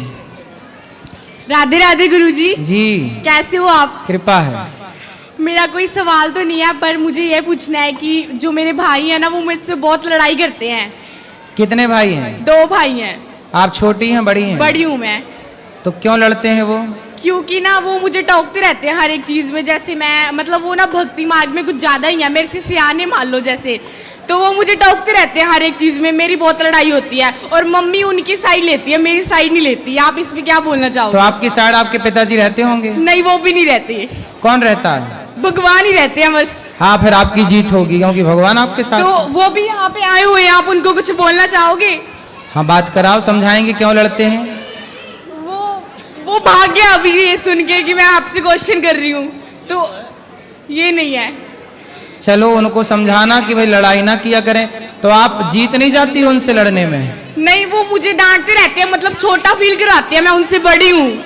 राधे राधे गुरुजी। जी, कैसे हो आप? कृपा है। मेरा कोई सवाल तो नहीं है, पर मुझे ये पूछना है कि जो मेरे भाई हैं ना, वो मुझसे बहुत लड़ाई करते हैं। कितने भाई हैं? 2 भाई हैं। आप छोटी हैं बड़ी हैं? बड़ी हूँ मैं। तो क्यों लड़ते हैं वो? क्योंकि ना वो मुझे टोकते रहते हैं हर एक चीज में। जैसे मैं, मतलब वो ना भक्ति मार्ग में कुछ ज्यादा ही है, मेरे से सियाने मान लो जैसे, तो वो मुझे टोकते रहते हैं हर एक चीज में। मेरी बहुत लड़ाई होती है और मम्मी उनकी साइड लेती है, मेरी साइड नहीं लेती। आप इसमें क्या बोलना चाहोगे? तो आपकी साइड आपके पिताजी रहते होंगे? नहीं, वो भी नहीं रहते। कौन रहता है? भगवान ही रहते हैं बस। हाँ, फिर आपकी जीत होगी क्योंकि भगवान आपके साथ। तो वो भी यहाँ पे आए हुए हैं, आप उनको कुछ बोलना चाहोगे? हाँ, बात कराओ, समझाएंगे क्यों लड़ते हैं। वो भाग गया अभी ये सुन के कि मैं आपसे क्वेश्चन कर रही हूँ, तो ये नहीं है। चलो उनको समझाना कि भाई लड़ाई ना किया करें। तो आप जीत नहीं जाती उनसे लड़ने में? नहीं, वो मुझे डांटते रहते हैं, मतलब छोटा फील कराते हैं, मैं उनसे बड़ी हूँ।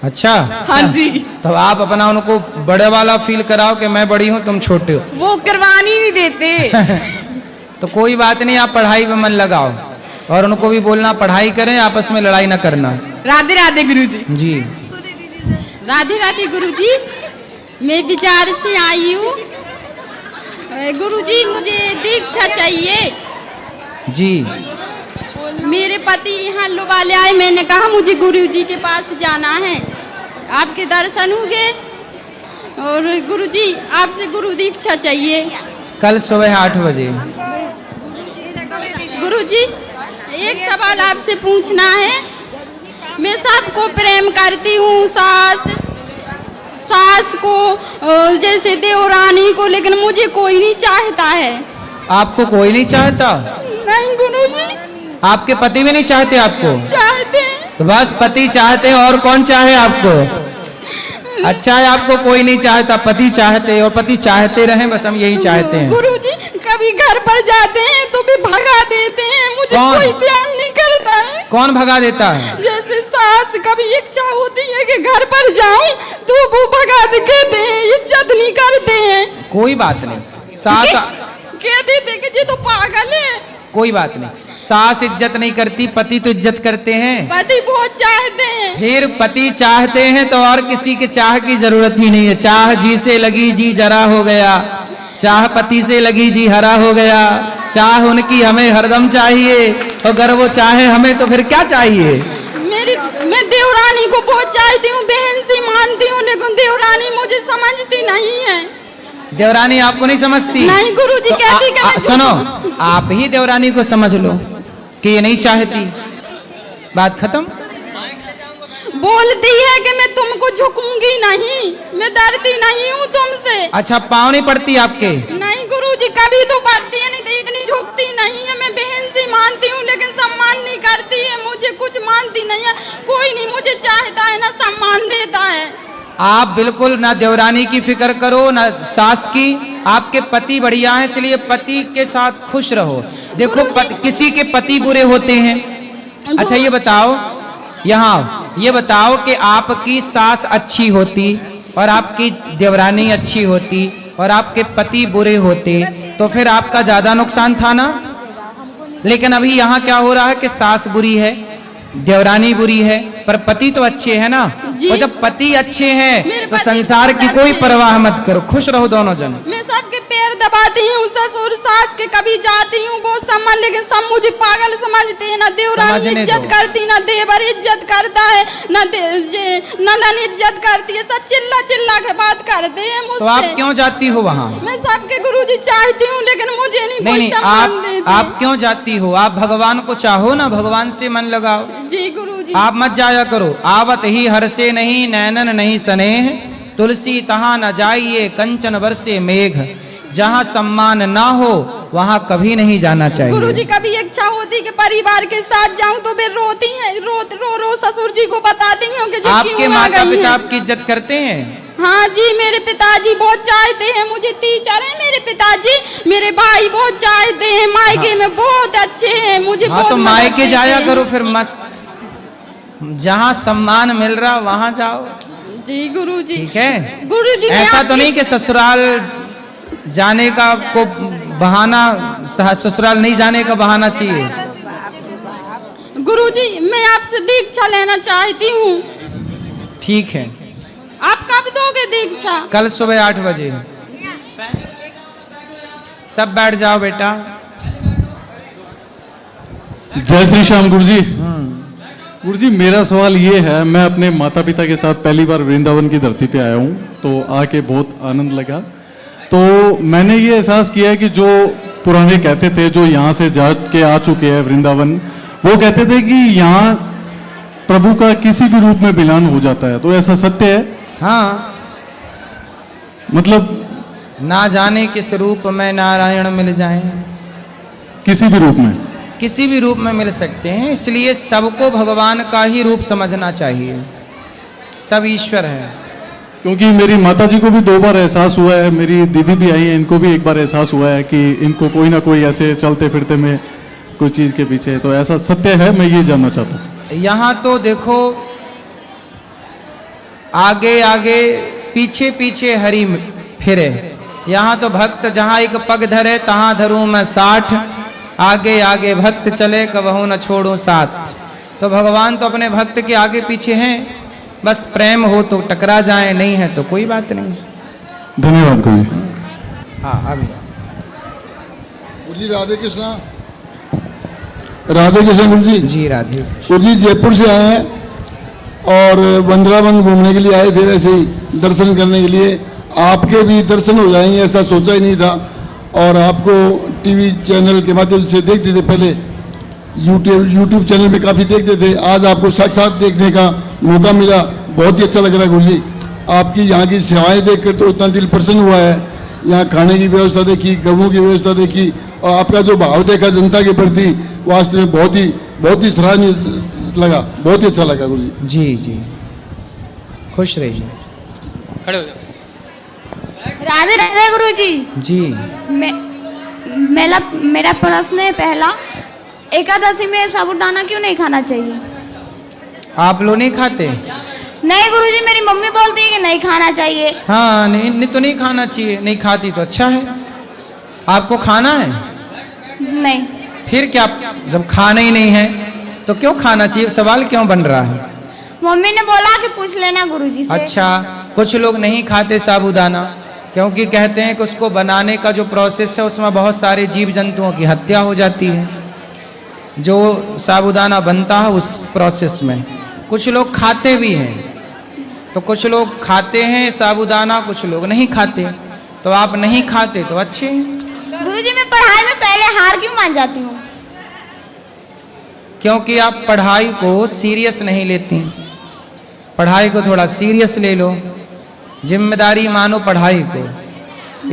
अच्छा, हाँ जी। तो आप अपना उनको बड़े वाला फील कराओ कि मैं बड़ी हूँ तुम छोटे हो। वो करवाने ही नहीं देते। तो कोई बात नहीं, आप पढ़ाई पे मन लगाओ और उनको भी बोलना पढ़ाई करें, आपस में लड़ाई ना करना। राधे राधे गुरुजी। जी, राधे राधे गुरुजी। मैं विचार से आई हूँ। गुरुजी मुझे दीक्षा चाहिए। जी, मेरे पति यहाँ वाले आए, मैंने कहा मुझे गुरुजी के पास जाना है, आपके दर्शन होंगे। और गुरुजी आपसे गुरु दीक्षा चाहिए। कल सुबह 8 बजे। गुरुजी एक सवाल आपसे पूछना है। मैं सबको प्रेम करती हूँ, सास को, जैसे देवरानी को, लेकिन मुझे कोई नहीं चाहता है। आपको कोई नहीं चाहता? नहीं गुरुजी। आपके पति भी नहीं चाहते आपको? चाहते हैं। तो बस पति चाहते हैं, और कौन चाहे आपको? अच्छा है, आपको कोई नहीं चाहता, पति चाहते, और पति चाहते रहें, बस हम यही चाहते हैं। गुरुजी कभी घर पर जाते हैं तो भी भगा देते हैं, मुझे कोई प्यार नहीं करता है। कौन भगा देता है? जैसे सास कभी इच्छा होती है कि घर पर जाऊं तो वो भगा देते हैं, इज्जत नहीं करते हैं। कोई बात नहीं, सास कह देते कि ये तो पागल है। कोई बात नहीं, सास इज्जत नहीं करती, पति तो इज्जत करते हैं। पति बहुत चाहते हैं। फिर पति चाहते हैं तो और किसी के चाह की जरूरत ही नहीं है। चाह जी से लगी जी जरा हो गया, चाह पति से लगी जी हरा हो गया। चाह उनकी हमें हरदम चाहिए, और अगर वो चाहे हमें तो फिर क्या चाहिए। मैं देवरानी को बहुत चाहती हूँ, बहन से मानती हूँ, लेकिन देवरानी मुझे समझती नहीं है। देवरानी आपको नहीं समझती? नहीं गुरुजी, तो कहती कि सुनो, आप ही देवरानी को समझ लो कि ये नहीं चाहती, बात खत्म। बोलती है कि मैं तुमको झुकूंगी नहीं, मैं डरती नहीं हूँ तुमसे। अच्छा, पाँव नहीं पड़ती आपके? नहीं गुरुजी, कभी तो पड़ती है, नहीं तो इतनी झुकती नहीं है। मैं बहन से मानती हूँ, लेकिन सम्मान नहीं करती है, मुझे कुछ मानती नहीं है। कोई नहीं मुझे चाहता है, ना सम्मान देता है। आप बिल्कुल ना देवरानी की फिक्र करो ना सास की, आपके पति बढ़िया हैं, इसलिए पति के साथ खुश रहो। देखो किसी के पति बुरे होते हैं। अच्छा ये बताओ, यहाँ ये बताओ कि आपकी सास अच्छी होती और आपकी देवरानी अच्छी होती और आपके पति बुरे होते तो फिर आपका ज्यादा नुकसान था ना। लेकिन अभी यहाँ क्या हो रहा है कि सास बुरी है, देवरानी बुरी है, पर पति तो अच्छे है ना। जी। और जब पति अच्छे मेरे हैं तो पति संसार की बहुत कोई अच्छे परवाह मत करो, खुश रहो दोनों जन। मैं सबके पैर दबाती हूँ, ससुर सास के कभी जाती हूँ बहुत सम्मान, लेकिन सब मुझे पागल समझते हैं। ना देवरानी समझने इज्जत दो। करती, ना देवर इज्जत करता है, ना नंदन इज्जत करती है, सब चिल्ला चिल्ला के बात करते हैं मुझसे। तो आप क्यों जाती हो वहाँ? मैं सबके गुरुजी चाहती हूँ, लेकिन मुझे नहीं कोई नहीं, सम्मान देते। आप क्यों जाती हो? आप भगवान को चाहो ना, भगवान से मन लगाओ। जी गुरुजी। आप मत जाया करो। आवत ही हर्षे नहीं, नैनन नहीं स्नेह, तुलसी तहाँ न जाइए, कंचन बरसे मेघ। जहाँ सम्मान ना हो वहाँ कभी नहीं जाना चाहिए। गुरुजी कभी इच्छा होती कि परिवार के साथ जाऊं तो वे रोती हैं, रो ससुर जी को बताती हूँ कि आपके माता पिता आपकी इज्जत करते हैं? हाँ जी, मेरे पिताजी बहुत चाहते हैं मुझे, टीचर है मेरे पिताजी, मेरे भाई बहुत चाहते हैं, मायके में बहुत अच्छे हैं मुझे। हाँ, तो मायके जाया करो फिर मस्त, जहाँ सम्मान मिल रहा वहाँ जाओ। जी गुरुजी। ठीक है गुरुजी ऐसा तो नहीं कि ससुराल जाने का को बहाना, ससुराल नहीं जाने का बहाना चाहिए। गुरुजी मैं आपसे दीक्षा लेना चाहती हूँ। ठीक है, आप कब दोगे दीक्षा? कल सुबह 8 बजे। सब बैठ जाओ बेटा। जय श्री श्याम गुरुजी। गुरुजी मेरा सवाल ये है, मैं अपने माता पिता के साथ पहली बार वृंदावन की धरती पे आया हूँ, तो आके बहुत आनंद लगा। तो मैंने ये एहसास किया है कि जो पुराने कहते थे, जो यहाँ से जा के आ चुके हैं वृंदावन, वो कहते थे कि यहाँ प्रभु का किसी भी रूप में मिलान हो जाता है, तो ऐसा सत्य है? हाँ, मतलब ना जाने किस रूप में नारायण मिल जाएं, किसी भी रूप में, किसी भी रूप में मिल सकते हैं, इसलिए सबको भगवान का ही रूप समझना चाहिए, सब ईश्वर है। क्योंकि मेरी माता जी को भी 2 बार एहसास हुआ है, मेरी दीदी भी आई है, इनको भी एक बार एहसास हुआ है कि इनको कोई ना कोई ऐसे चलते फिरते में कोई चीज के पीछे, तो ऐसा सत्य है? मैं ये जानना चाहता हूँ। यहाँ तो देखो, आगे आगे पीछे पीछे हरि फिरे, यहाँ तो भक्त जहाँ एक पग धरे तहाँ धरूं मैं 60, आगे आगे भक्त चले कबहू न छोड़ूं साथ। तो भगवान तो अपने भक्त के आगे पीछे हैं, बस प्रेम हो तो टकरा जाए, नहीं है तो कोई बात नहीं। धन्यवाद गुरु जी। हाँ अभी गुरु जी राधे कृष्णा। राधे कृष्ण गुरु जी। जी राधे। गुरु जी जयपुर से आए हैं और वृंदावन घूमने के लिए आए थे, वैसे ही दर्शन करने के लिए। आपके भी दर्शन हो जाएंगे ऐसा सोचा ही नहीं था, और आपको टीवी चैनल के माध्यम से देखते थे, पहले यूट्यूब चैनल में काफ़ी देखते थे, आज आपको साक्षात देखने का मौका मिला, बहुत ही अच्छा लग रहा है गुरु जी। आपकी यहाँ की सेवाएं देखकर तो इतना दिल प्रसन्न हुआ है, यहाँ खाने की व्यवस्था देखी, गवों की व्यवस्था देखी, और आपका जो भाव देखा जनता के प्रति, वास्तव में बहुत ही सराहनीय लगा, बहुत ही अच्छा लगा गुरु जी। जी जी, खुश रहिए। खड़े हो जाओ। राधे राधे गुरु जी। जी मेरा प्रश्न है पहला, एकादशी में साबूदाना क्यों नहीं खाना चाहिए? आप लोग नहीं खाते? नहीं गुरुजी, मेरी मम्मी बोलती है कि नहीं खाना चाहिए। हाँ नहीं तो नहीं खाना चाहिए, नहीं खाती तो अच्छा है। आपको खाना है? नहीं। फिर क्या, जब खाना ही नहीं है तो क्यों खाना चाहिए? सवाल क्यों बन रहा है? मम्मी ने बोला कि पूछ लेना गुरुजी से। अच्छा, कुछ लोग नहीं खाते साबूदाना क्योंकि कहते हैं कि उसको बनाने का जो प्रोसेस है उसमें बहुत सारे जीव जंतुओं की हत्या हो जाती है, जो साबूदाना बनता है उस प्रोसेस में। कुछ लोग खाते भी हैं, तो कुछ लोग खाते हैं साबूदाना, कुछ लोग नहीं खाते। तो आप नहीं खाते तो अच्छे हैं। गुरुजी मैं पढ़ाई में पहले हार क्यों मान जाती हूँ? क्योंकि आप पढ़ाई को सीरियस नहीं लेती। पढ़ाई को थोड़ा सीरियस ले लो, जिम्मेदारी मानो पढ़ाई को।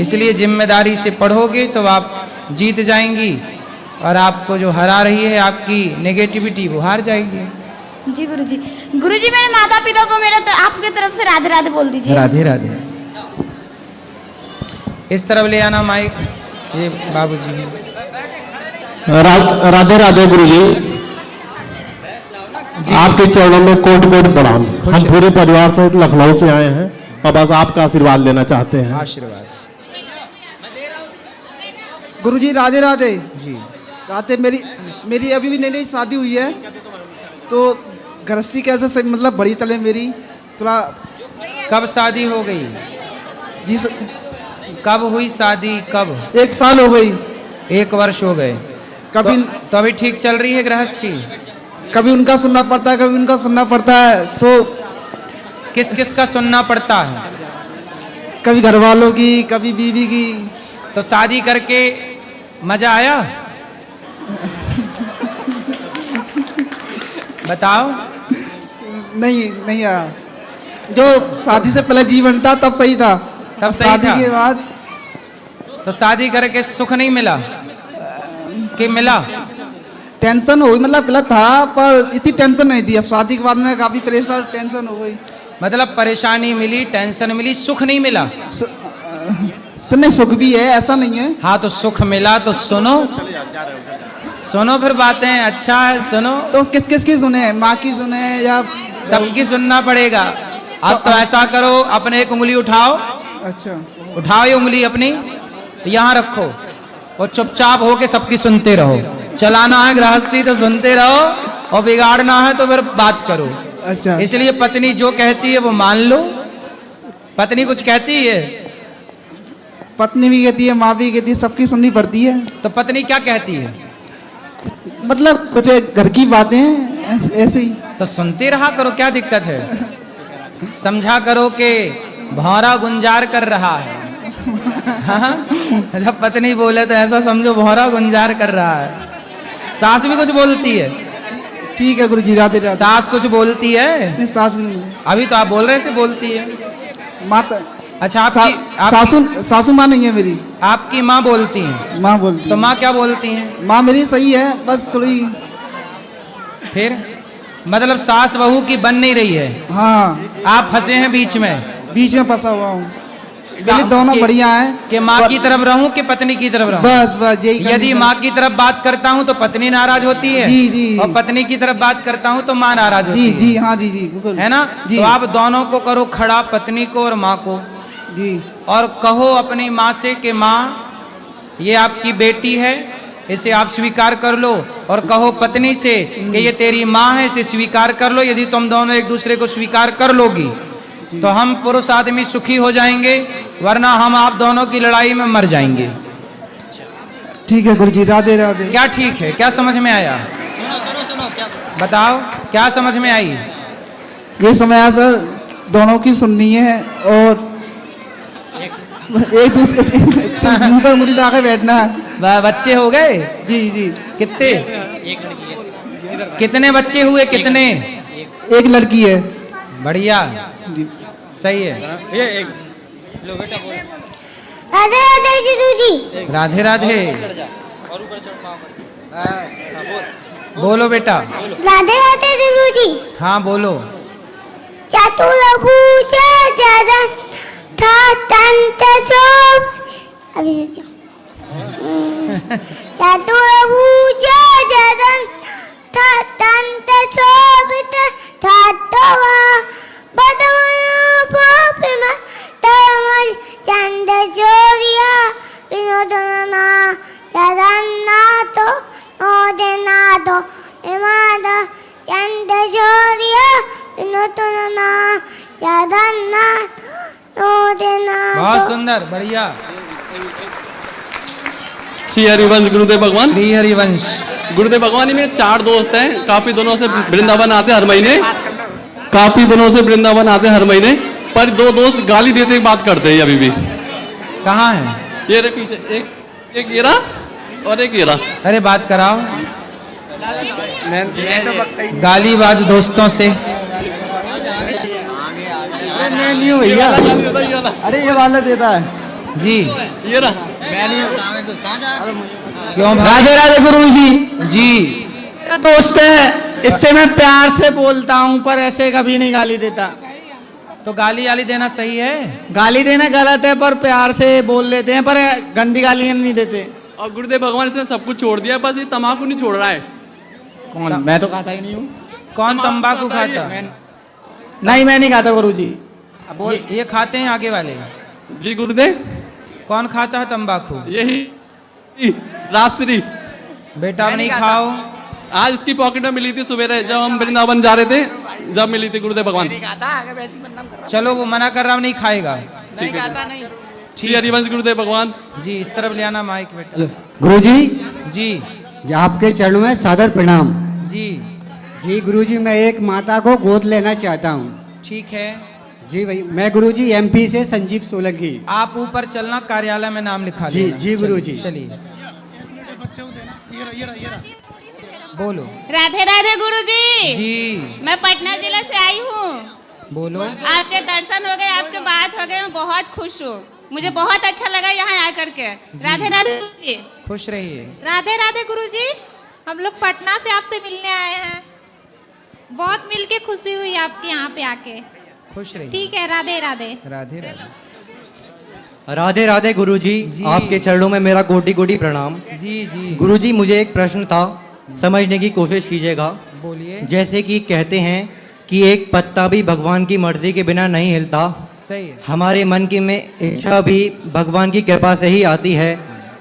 इसलिए जिम्मेदारी से पढ़ोगे तो आप जीत जाएंगी, और आपको जो हरा रही है आपकी नेगेटिविटी, वो हार जाएगी। जी गुरुजी। गुरुजी मेरे माता पिता को मेरे आपके तरफ से राधे राधे बोल दीजिए। राधे राधे। इस तरफ ले आना माइक, ये बाबूजी। राधे राधे गुरुजी, आपके चरणों में कोट कोट प्रणाम। हम पूरे परिवार सहित लखनऊ से आए हैं और बस आपका आशीर्वाद लेना चाहते हैं। आशीर्वाद। गुरुजी राधे राधे। जी राधे। मेरी अभी भी नई नई शादी हुई है, तो गृहस्थी कैसे मतलब बड़ी चले मेरी, थोड़ा कब शादी हो गई? जी कब हुई शादी? कब? 1 साल हो गई। 1 वर्ष हो गए। कभी तो अभी ठीक चल रही है गृहस्थी? कभी उनका सुनना पड़ता है, कभी उनका सुनना पड़ता है। तो किस किस का सुनना पड़ता है? कभी घर वालों की, कभी बीवी की। तो शादी करके मजा आया? बताओ। नहीं नहीं आया। जो शादी से पहले जीवन था तब सही था। तब सही शादी था। के बाद तो शादी करके सुख नहीं मिला कि मिला? टेंशन हो गई, मतलब पहले था पर इतनी टेंशन नहीं थी। अब शादी के बाद में काफी प्रेशर, टेंशन हो गई। मतलब परेशानी मिली, टेंशन मिली, सुख नहीं मिला? नहीं, सुख भी है, ऐसा नहीं है। हाँ तो सुख मिला तो सुनो, सुनो फिर बातें। अच्छा है, सुनो। तो किस किस की सुने? माँ की सुने या सबकी सुनना पड़ेगा। अब तो ऐसा करो, अपने एक उंगली उठाओ। अच्छा, उठाओ ये उंगली अपनी, यहाँ रखो और चुपचाप होके सबकी सुनते रहो। चलाना है गृहस्थी तो सुनते रहो, और बिगाड़ना है तो फिर बात करो। अच्छा। इसलिए पत्नी जो कहती है वो मान लो। पत्नी कुछ कहती है? पत्नी भी कहती है, माँ भी कहती है, सबकी सुननी पड़ती है। तो पत्नी क्या कहती है? मतलब कुछ घर की बातें ऐसे ही। तो सुनते रहा करो, क्या दिक्कत है? समझा करो कि भौरा गुंजार कर रहा है। हाँ? जब पत्नी बोले तो ऐसा समझो भौरा गुंजार कर रहा है। सास भी कुछ बोलती है? ठीक है गुरुजी, राधे राधे। सास कुछ बोलती है? नहीं, सास भी नहीं। अभी तो आप बोल रहे थे बोलती है। माता। अच्छा, सासू माँ नहीं है मेरी। आपकी माँ बोलती है? माँ बोलती। तो माँ क्या बोलती है? माँ मेरी सही है, बस थोड़ी। फिर मतलब सास बहू की बन नहीं रही है? हाँ। आप फंसे हैं बीच में? बीच में फंसा हुआ हूँ। दोनों बढ़िया हैं कि माँ की तरफ रहूं कि पत्नी की तरफ रहूं? बस बस यही। यदि माँ की तरफ बात करता हूँ तो पत्नी नाराज होती है। जी जी। और पत्नी की तरफ बात करता हूँ तो माँ नाराज होती है। जी जी, हाँ जी जी, बिल्कुल है ना? जी। तो आप दोनों को करो खड़ा, पत्नी को और माँ को। जी। और कहो अपनी माँ से कि माँ ये आपकी बेटी है, इसे आप स्वीकार कर लो। और कहो पत्नी से कि ये तेरी माँ है, इसे स्वीकार कर लो। यदि तुम दोनों एक दूसरे को स्वीकार कर लोगी तो हम पुरुष आदमी सुखी हो जाएंगे, वरना हम आप दोनों की लड़ाई में मर जाएंगे। ठीक है गुरुजी, राधे राधे। क्या ठीक है? क्या समझ में आया? बताओ, क्या समझ में आई? ये समय सर दोनों की सुननी है और एक दूसरे पर मुझे आके बैठना है। बच्चे हो गए? जी जी। कितने? कितने बच्चे हुए? कितने? एक लड़की है। बढ़िया जी, सही है। राधे राधे गुरुजी। राधे राधे। बोलो बेटा। राधे राधे गुरुजी। हाँ बोलो। चतुर्भुज जगन था तंत चोप। अभी चतुर्भुज जगन था तंत शोभित था तो चंद जोरिया विनोदना जगन्नाथो नोदनाथो इमाद चंद जोरिया विनोदना जगन्नाथ नोदनाथो। बहुत सुंदर, बढ़िया। श्री हरिवंश गुरुदेव भगवान। श्री हरिवंश गुरुदेव भगवान, ये मेरे 4 दोस्त हैं, काफी दिनों से वृंदावन आते हर महीने। काफी दिनों से वृंदावन आते हर महीने, पर 2 दोस्त गाली देते बात करते हैं अभी भी। कहाँ है? ये रे पीछे, एक ये रहा और एक ये रहा। अरे बात कराओ। गालीबाज दोस्तों से। मैं नहीं हूँ भैया। अरे ये वाला देता है जी। ये रहा। क्यों भाई? राधे राधे गुरुजी जी। मेरा दोस्त है, इससे मैं प्यार से बोलता हूँ पर ऐसे कभी नहीं गाली देता। तो गाली वाली देना सही है? गाली देना गलत है, पर प्यार से बोल लेते हैं, पर गंदी गालियाँ नहीं देते। और गुरुदेव भगवान इसने सब कुछ छोड़ दिया, बस ये तम्बाकू नहीं छोड़ रहा है। कौन? मैं तो खाता ही नहीं हूँ। कौन तंबाकू खाता? नहीं, मैं नहीं खाता गुरुजी। ये खाते हैं आगे वाले? जी गुरुदेव। कौन खाता है तंबाकू? यही राजश्री। बेटा नहीं खाओ। आज इसकी पॉकेट में मिली थी सवेरे, जब हम वृंदावन जा रहे थे, जब मिली थी गुरुदेव भगवान। चलो वो मना कर रहा हूँ, नहीं खाएगा। श्री हरिवंश गुरुदेव भगवान जी। इस तरफ ले आना माइक बेटा। गुरुजी जी आपके चरणों में सादर प्रणाम। जी जी गुरुजी, मैं एक माता को गोद लेना चाहता हूँ। ठीक है जी भाई, मैं गुरुजी एमपी से संजीव सोलंकी। आप ऊपर चलना, कार्यालय में नाम लिखा जी लेना। जी गुरुजी। चलिए बोलो। राधे राधे गुरुजी। जी मैं पटना जिला से आई हूँ। बोलो। आपके दर्शन हो गए, आपके बात हो गए, मैं बहुत खुश हूँ। मुझे बहुत अच्छा लगा यहाँ आकर के। राधे राधे गुरुजी। खुश रहिए। राधे राधे गुरुजी। हम लोग पटना से आपसे मिलने आए हैं, बहुत मिलके खुशी हुई आपके यहाँ पे आके। खुश रहिए। ठीक है, राधे राधे। राधे राधे। राधे राधे गुरुजी, आपके चरणों में मेरा कोटि कोटि प्रणाम। जी जी गुरुजी, मुझे एक प्रश्न था, समझने की कोशिश कीजिएगा। बोलिए। जैसे कि कहते हैं कि एक पत्ता भी भगवान की मर्जी के बिना नहीं हिलता। सही है। हमारे मन की में इच्छा भी भगवान की कृपा से ही आती है।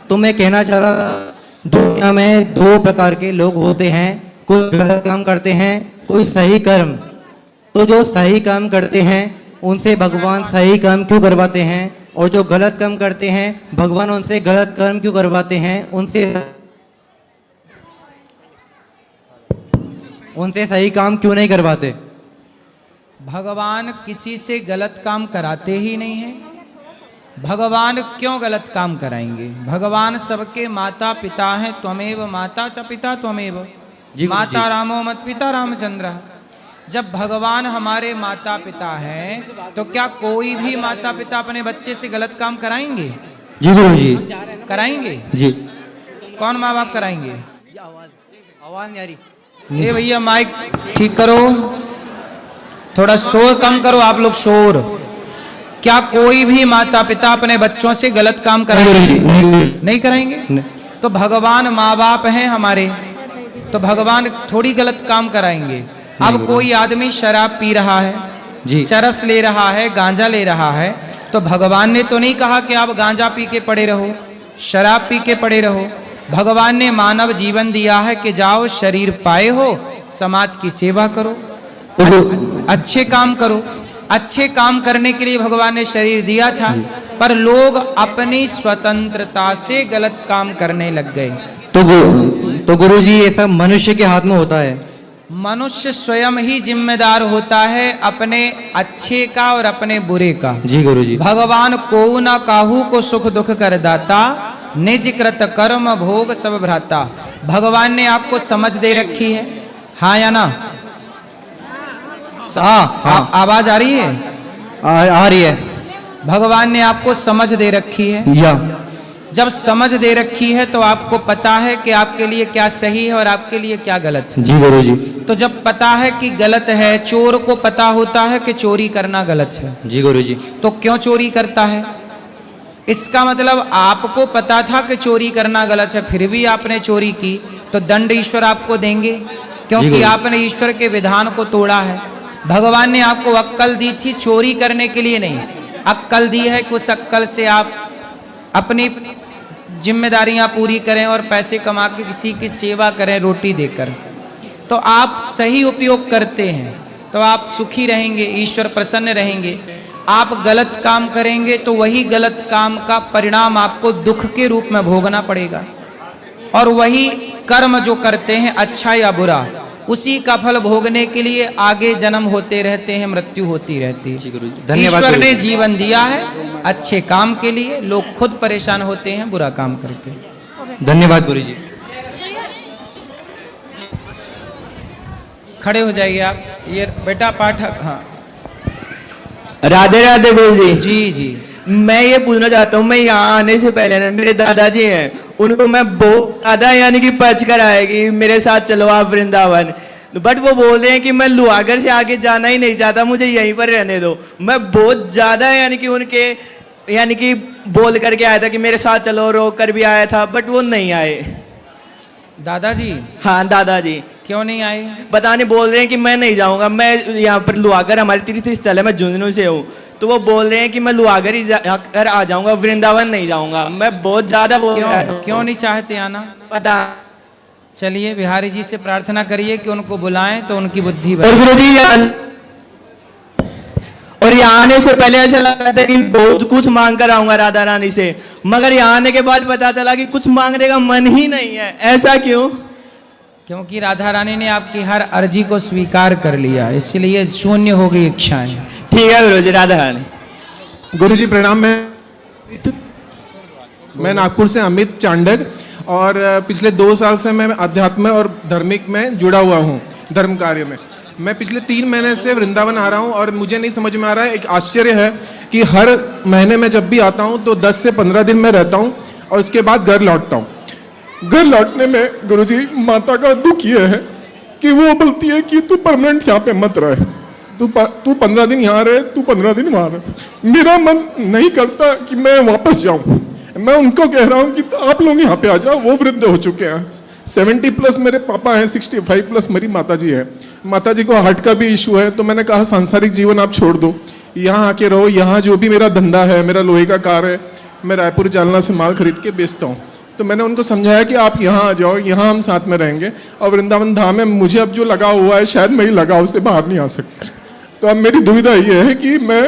तो मैं कहना चाह रहा था, दुनिया में दो प्रकार के लोग होते हैं, कोई गलत काम करते हैं, कोई सही कर्म। तो जो सही काम करते हैं उनसे भगवान सही काम क्यों करवाते हैं, और जो गलत काम करते हैं भगवान उनसे गलत कर्म क्यों करवाते हैं, उनसे सही काम क्यों नहीं करवाते? भगवान किसी से गलत काम कराते ही नहीं हैं। भगवान क्यों गलत काम कराएंगे? भगवान सबके माता पिता हैं। त्वमेव माता च पिता त्वमेव, माता रामो मत पिता रामचंद्र। जब भगवान हमारे माता पिता हैं तो क्या कोई भी माता पिता अपने बच्चे से गलत काम कराएंगे? जी गुरु जी। कराएंगे जी। कौन माँ बाप कराएंगे? आवाज नहीं आ रही। ये भैया माइक ठीक करो, थोड़ा शोर कम करो आप लोग, शोर। क्या कोई भी माता पिता अपने बच्चों से गलत काम कराएंगे? नहीं कराएंगे। तो भगवान माँ बाप हैं हमारे, तो भगवान थोड़ी गलत काम कराएंगे। अब कोई आदमी शराब पी रहा है, चरस ले रहा है, गांजा ले रहा है, तो भगवान ने तो नहीं कहा कि आप गांजा पी के पड़े रहो, शराब पी के पड़े रहो। भगवान ने मानव जीवन दिया है कि जाओ शरीर पाए हो, समाज की सेवा करो, अच्छे काम करो। अच्छे काम करने के लिए भगवान ने शरीर दिया था, पर लोग अपनी स्वतंत्रता से गलत काम करने लग गए। तो गुरुजी ये सब मनुष्य के हाथ में होता है। मनुष्य स्वयं ही जिम्मेदार होता है अपने अच्छे का और अपने बुरे का। जी गुरुजी। भगवान को न काहू को सुख दुख कर दाता, निज कृत कर्म भोग सब भ्राता। भगवान ने आपको समझ दे रखी है, हाँ या ना? आवाज आ रही है? आ रही है। भगवान ने आपको समझ दे रखी है। या जब समझ दे रखी है तो आपको पता है कि आपके लिए क्या सही है और आपके लिए क्या गलत है। जी गुरुजी। तो जब पता है कि गलत है, चोर को पता होता है कि चोरी करना गलत है। जी गुरुजी। तो क्यों चोरी करता है? इसका मतलब आपको पता था कि चोरी करना गलत है, फिर भी आपने चोरी की, तो दंड ईश्वर आपको देंगे, क्योंकि आपने ईश्वर के विधान को तोड़ा है। भगवान ने आपको अक्कल दी थी चोरी करने के लिए नहीं, अक्कल दी है कि उस अक्कल से आप अपनी जिम्मेदारियां पूरी करें और पैसे कमा के किसी की सेवा करें रोटी देकर। तो आप सही उपयोग करते हैं तो आप सुखी रहेंगे, ईश्वर प्रसन्न रहेंगे। आप गलत काम करेंगे तो वही गलत काम का परिणाम आपको दुख के रूप में भोगना पड़ेगा। और वही कर्म जो करते हैं अच्छा या बुरा, उसी का फल भोगने के लिए आगे जन्म होते रहते हैं, मृत्यु होती रहती है। ईश्वर ने जीवन दिया है अच्छे काम के लिए, लोग खुद परेशान होते हैं बुरा काम करके। धन्यवाद गुरुजी। खड़े हो जाइए आप। ये बेटा पाठक। हाँ राधे राधे गुरुजी। जी जी। मैं ये पूछना चाहता हूँ, मैं यहाँ आने से पहले ना मेरे दादाजी हैं, उनको मैं दादा यानी कि पच कर आएगी मेरे साथ चलो आप वृंदावन, बट वो बोल रहे हैं कि मैं लुहागर से आगे जाना ही नहीं चाहता, मुझे यहीं पर रहने दो। मैं बहुत ज्यादा यानी कि उनके यानी कि बोल करके आया था कि मेरे साथ चलो, रोक कर भी आया था, बट वो नहीं आए। दादाजी? हाँ दादाजी। क्यों नहीं आए? बताने बोल रहे हैं कि मैं नहीं जाऊंगा, मैं यहाँ पर लुहागर हमारे तीर्थ स्थल है, मैं झुंझुनू से हूँ, तो वो बोल रहे हैं कि मैं लुहागर ही कर आ जाऊंगा, वृंदावन नहीं जाऊंगा। मैं बहुत ज्यादा बोल रहा हूँ। क्यों नहीं चाहते आना? पता। चलिए बिहारी जी से प्रार्थना करिए कि उनको बुलाएं तो उनकी बुद्धि बढ़े। यहाँ आने से पहले ऐसा लगा था कि बहुत कुछ मांग कर आऊंगा राधा रानी से, मगर यहाँ आने के बाद पता चला कि कुछ मांगने का मन ही नहीं है। ऐसा क्यों? क्योंकि राधा रानी ने आपकी हर अर्जी को स्वीकार कर लिया, इसलिए शून्य हो गई इच्छाएं। ठीक है गुरुजी, राधा रानी। गुरुजी प्रणाम। मैं नागपुर से अमित चांडक, और पिछले 2 साल से मैं अध्यात्म और धार्मिक में जुड़ा हुआ हूँ, धर्म कार्य में। मैं पिछले 3 महीने से वृंदावन आ रहा हूँ और मुझे नहीं समझ में आ रहा है, एक आश्चर्य है कि हर महीने में जब भी आता हूँ तो 10 से 15 दिन में रहता हूँ और उसके बाद घर लौटता हूँ। घर लौटने में गुरुजी माता का दुख ये है कि वो बोलती है कि तू परमानेंट यहाँ पे मत रहे, तू 15 दिन यहाँ रहे, तू 15 दिन वहाँ रहे। मेरा मन नहीं करता कि मैं वापस जाऊँ। मैं उनको कह रहा हूँ कि आप लोग यहाँ पे आ जाओ, वो वृद्ध हो चुके हैं। 70+ मेरे पापा हैं, 65+ मेरी माता जी है। माता जी को हार्ट का भी इशू है, तो मैंने कहा सांसारिक जीवन आप छोड़ दो, यहाँ आके रहो। यहाँ जो भी मेरा धंधा है, मेरा लोहे का कार है, मैं रायपुर जालना से माल खरीद के बेचता हूँ। तो मैंने उनको समझाया कि आप यहाँ आ जाओ, यहाँ हम साथ में रहेंगे। और वृंदावन धाम में मुझे अब जो लगा हुआ है, शायद मैं ही लगाव से बाहर नहीं आ सकता। तो अब मेरी दुविधा ये है कि मैं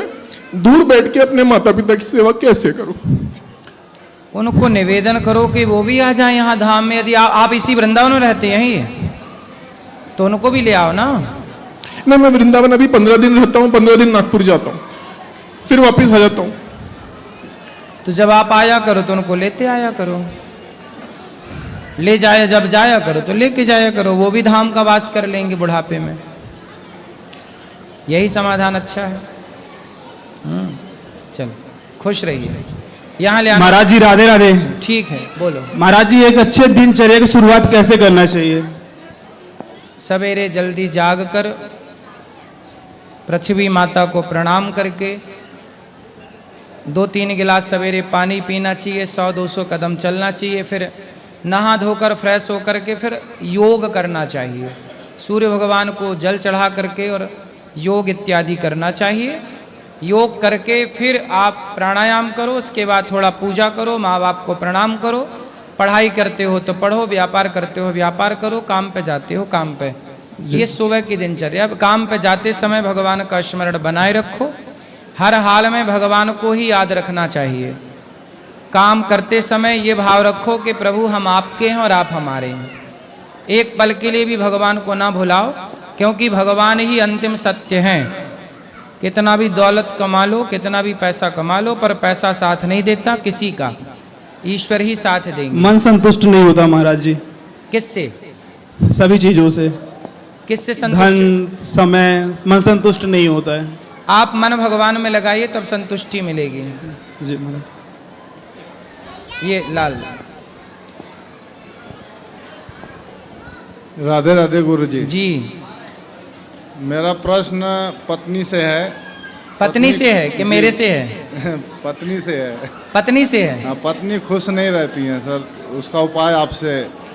दूर बैठ के अपने माता पिता की सेवा कैसे करूँ। उनको निवेदन करो कि वो भी आ जाए यहाँ धाम में। यदि आप इसी वृंदावन में रहते हैं यहीं, तो उनको भी ले आओ ना। नहीं, मैं वृंदावन अभी 15 दिन रहता हूँ, 15 दिन नागपुर जाता हूँ, फिर वापस आ जाता हूँ। तो जब आप आया करो तो उनको लेते आया करो, ले जाया जब जाया करो तो लेके जाया करो, वो भी धाम का वास कर लेंगे बुढ़ापे में। यही समाधान अच्छा है। चलो खुश रहिए। यहाँ ले महाराज जी राधे राधे। ठीक है, बोलो महाराज जी, एक अच्छे दिनचर्या की शुरुआत कैसे करना चाहिए? सवेरे जल्दी जागकर पृथ्वी माता को प्रणाम करके 2-3 गिलास सवेरे पानी पीना चाहिए, 100-200 कदम चलना चाहिए, फिर नहा धोकर फ्रेश होकर के फिर योग करना चाहिए। सूर्य भगवान को जल चढ़ा करके और योग इत्यादि करना चाहिए। योग करके फिर आप प्राणायाम करो, उसके बाद थोड़ा पूजा करो, माँ बाप को प्रणाम करो, पढ़ाई करते हो तो पढ़ो, व्यापार करते हो व्यापार करो, काम पे जाते हो काम पे। ये सुबह की दिनचर्या। अब काम पे जाते समय भगवान का स्मरण बनाए रखो, हर हाल में भगवान को ही याद रखना चाहिए। काम करते समय ये भाव रखो कि प्रभु हम आपके हैं और आप हमारे हैं। एक पल के लिए भी भगवान को ना भुलाओ, क्योंकि भगवान ही अंतिम सत्य हैं। कितना भी दौलत कमा लो, कितना भी पैसा कमा लो, पर पैसा साथ नहीं देता किसी का, ईश्वर ही साथ देंगे। मन संतुष्ट नहीं होता महाराज जी। किससे? सभी चीजों से। किससे संतुष्ट? धन, समय, मन संतुष्ट नहीं होता है। आप मन भगवान में लगाइए, तब संतुष्टि मिलेगी। जी महाराज। ये लाल। राधे राधे गुरु जी। जी, मेरा प्रश्न पत्नी से है। पत्नी से है कि मेरे से है? पत्नी से है। पत्नी से है। हाँ, पत्नी खुश नहीं रहती है सर, उसका उपाय आपसे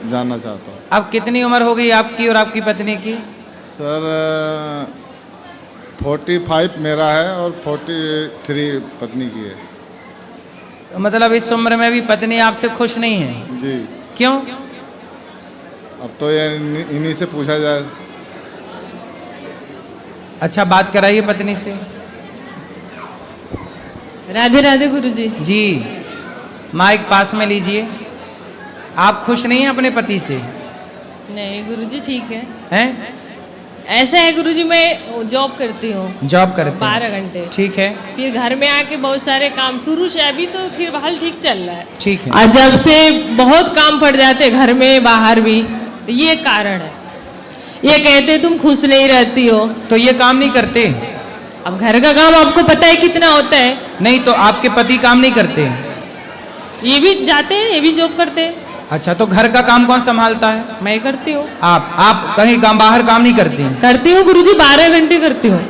जानना चाहता हूँ। अब कितनी उम्र हो गई आपकी और आपकी पत्नी की? सर 45 मेरा है और 43 पत्नी की है। मतलब इस उम्र में भी पत्नी आपसे खुश नहीं है? जी। क्यों? अब तो ये इन्हीं से पूछा जाए। अच्छा, बात कराइए पत्नी से। राधे राधे गुरुजी। जी, माइक पास में लीजिए। आप खुश नहीं हैं अपने पति से? नहीं गुरुजी, ठीक है। हैं? ऐसा है गुरुजी, मैं जॉब करती हूँ। जॉब करते हैं? 12 घंटे। ठीक है। फिर घर में आके बहुत सारे काम शुरू से, अभी तो फिर हाल ठीक चल रहा है। ठीक है। और जब से बहुत काम पड़ जाते घर में बाहर भी, तो ये कारण है। ये कहते तुम खुश नहीं रहती हो, तो ये काम नहीं करते? अब घर का काम आपको पता है कितना होता है। नहीं तो आपके पति काम नहीं करते? ये भी जाते हैं, ये भी जॉब करते हैं। अच्छा, तो घर का काम कौन संभालता है? मैं करती हूँ। आप कहीं काम बाहर काम नहीं करती हैं? करती हूँ गुरुजी, 12 घंटे करती हूँ।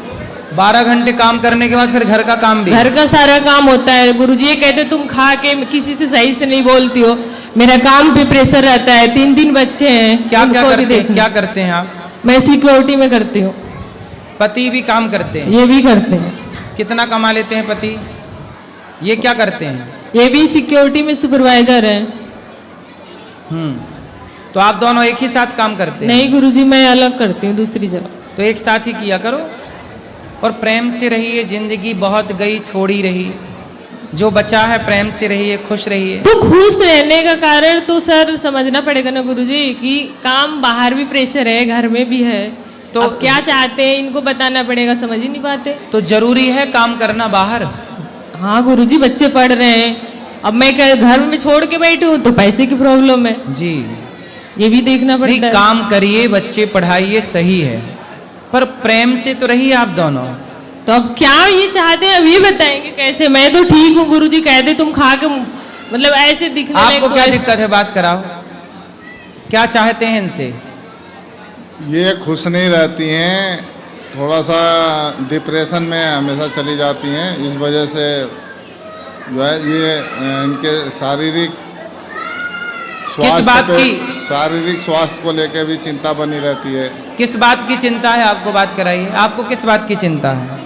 12 घंटे काम करने के बाद फिर घर का काम भी? घर का सारा काम होता है गुरुजी। ये कहते तुम खा के किसी से सही से नहीं बोलती हो, मेरा काम पे प्रेशर रहता है, 3 बच्चे हैं। क्या करते हैं आप? मैं सिक्योरिटी में करती हूँ। पति भी काम करते हैं? ये भी करते हैं। कितना कमा लेते हैं पति? ये क्या करते हैं? ये भी सिक्योरिटी में सुपरवाइजर है। तो आप दोनों एक ही साथ काम करते हैं? नहीं गुरुजी, मैं अलग करती हूँ दूसरी जगह। तो एक साथ ही किया करो। और प्रेम से रहिए। जिंदगी बहुत गई थोड़ी रही, जो बचा है प्रेम से रहिए, खुश रहिए। तो खुश रहने का कारण तो सर समझना पड़ेगा ना गुरुजी कि काम बाहर भी प्रेशर है, घर में भी है, तो अब क्या चाहते हैं इनको बताना पड़ेगा, समझ ही नहीं पाते। तो जरूरी है काम करना बाहर। हाँ गुरुजी, बच्चे पढ़ रहे हैं, अब मैं घर में छोड़ के बैठी हूँ तो पैसे की प्रॉब्लम है जी, ये भी देखना पड़ता है। काम करिए, बच्चे पढ़ाइए, सही है, पर प्रेम से तो रहिए आप दोनों। तो अब क्या ये चाहते हैं, अब ये बताएंगे कैसे? मैं तो ठीक हूँ गुरुजी, कहते तुम खा के मतलब ऐसे दिखने आपको क्या दिक्कत है, बात कराओ, क्या चाहते हैं इनसे? ये खुश नहीं रहती हैं, थोड़ा सा डिप्रेशन में हमेशा चली जाती हैं। इस वजह से जो है ये इनके शारीरिक शारीरिक स्वास्थ्य को लेकर भी चिंता बनी रहती है। किस बात की चिंता है आपको, बात कराइए, आपको किस बात की चिंता है?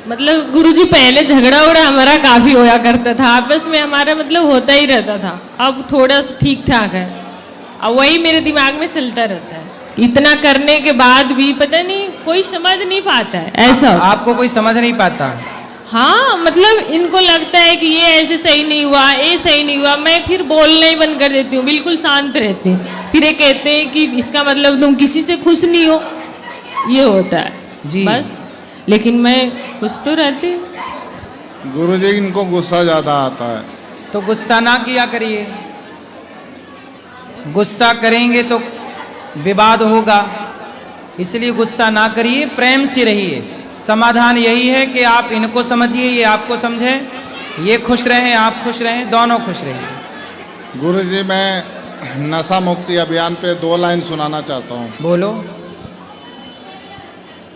मतलब गुरुजी पहले झगड़ा उगड़ा हमारा काफी होया करता था, आपस में हमारा मतलब होता ही रहता था, अब थोड़ा ठीक ठाक है। अब वही मेरे दिमाग में चलता रहता है, इतना करने के बाद भी पता नहीं कोई समझ नहीं पाता है। ऐसा आपको कोई समझ नहीं पाता? हाँ, मतलब इनको लगता है कि ये ऐसे सही नहीं हुआ, ये सही नहीं हुआ, मैं फिर बोलना ही बंद कर देती हूँ, बिल्कुल शांत रहती हूँ। फिर ये कहते हैं कि इसका मतलब तुम किसी से खुश नहीं हो, ये होता है जी। बस, लेकिन मैं खुश तो रहती हूँ। गुरुजी इनको गुस्सा ज़्यादा आता है। तो गुस्सा ना किया करिए, गुस्सा करेंगे तो विवाद होगा, इसलिए गुस्सा ना करिए, प्रेम से रहिए। समाधान यही है कि आप इनको समझिए, ये आपको समझे, ये खुश रहें, आप खुश रहें, दोनों खुश रहें। गुरुजी मैं नशा मुक्ति अभियान पे 2 लाइन सुनाना चाहता हूँ। बोलो।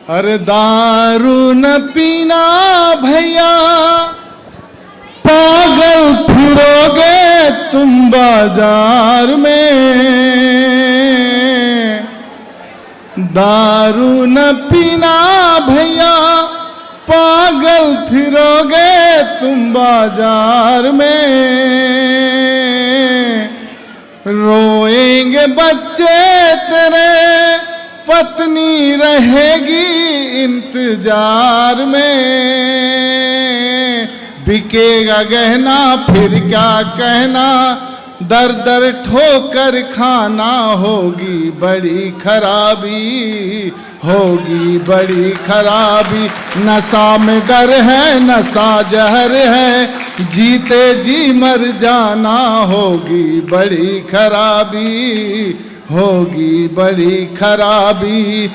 अरे दारू न पीना भैया, पागल फिरोगे तुम बाजार में। दारू न पीना भैया, पागल फिरोगे तुम बाजार में। रोएंगे बच्चे तेरे, पत्नी रहेगी इंतजार में। बिकेगा गहना फिर क्या कहना, दर दर ठोकर खाना, होगी बड़ी खराबी, होगी बड़ी खराबी। नशा में डर है, नशा जहर है, जीते जी मर जाना, होगी बड़ी खराबी, होगी बड़ी खराबी।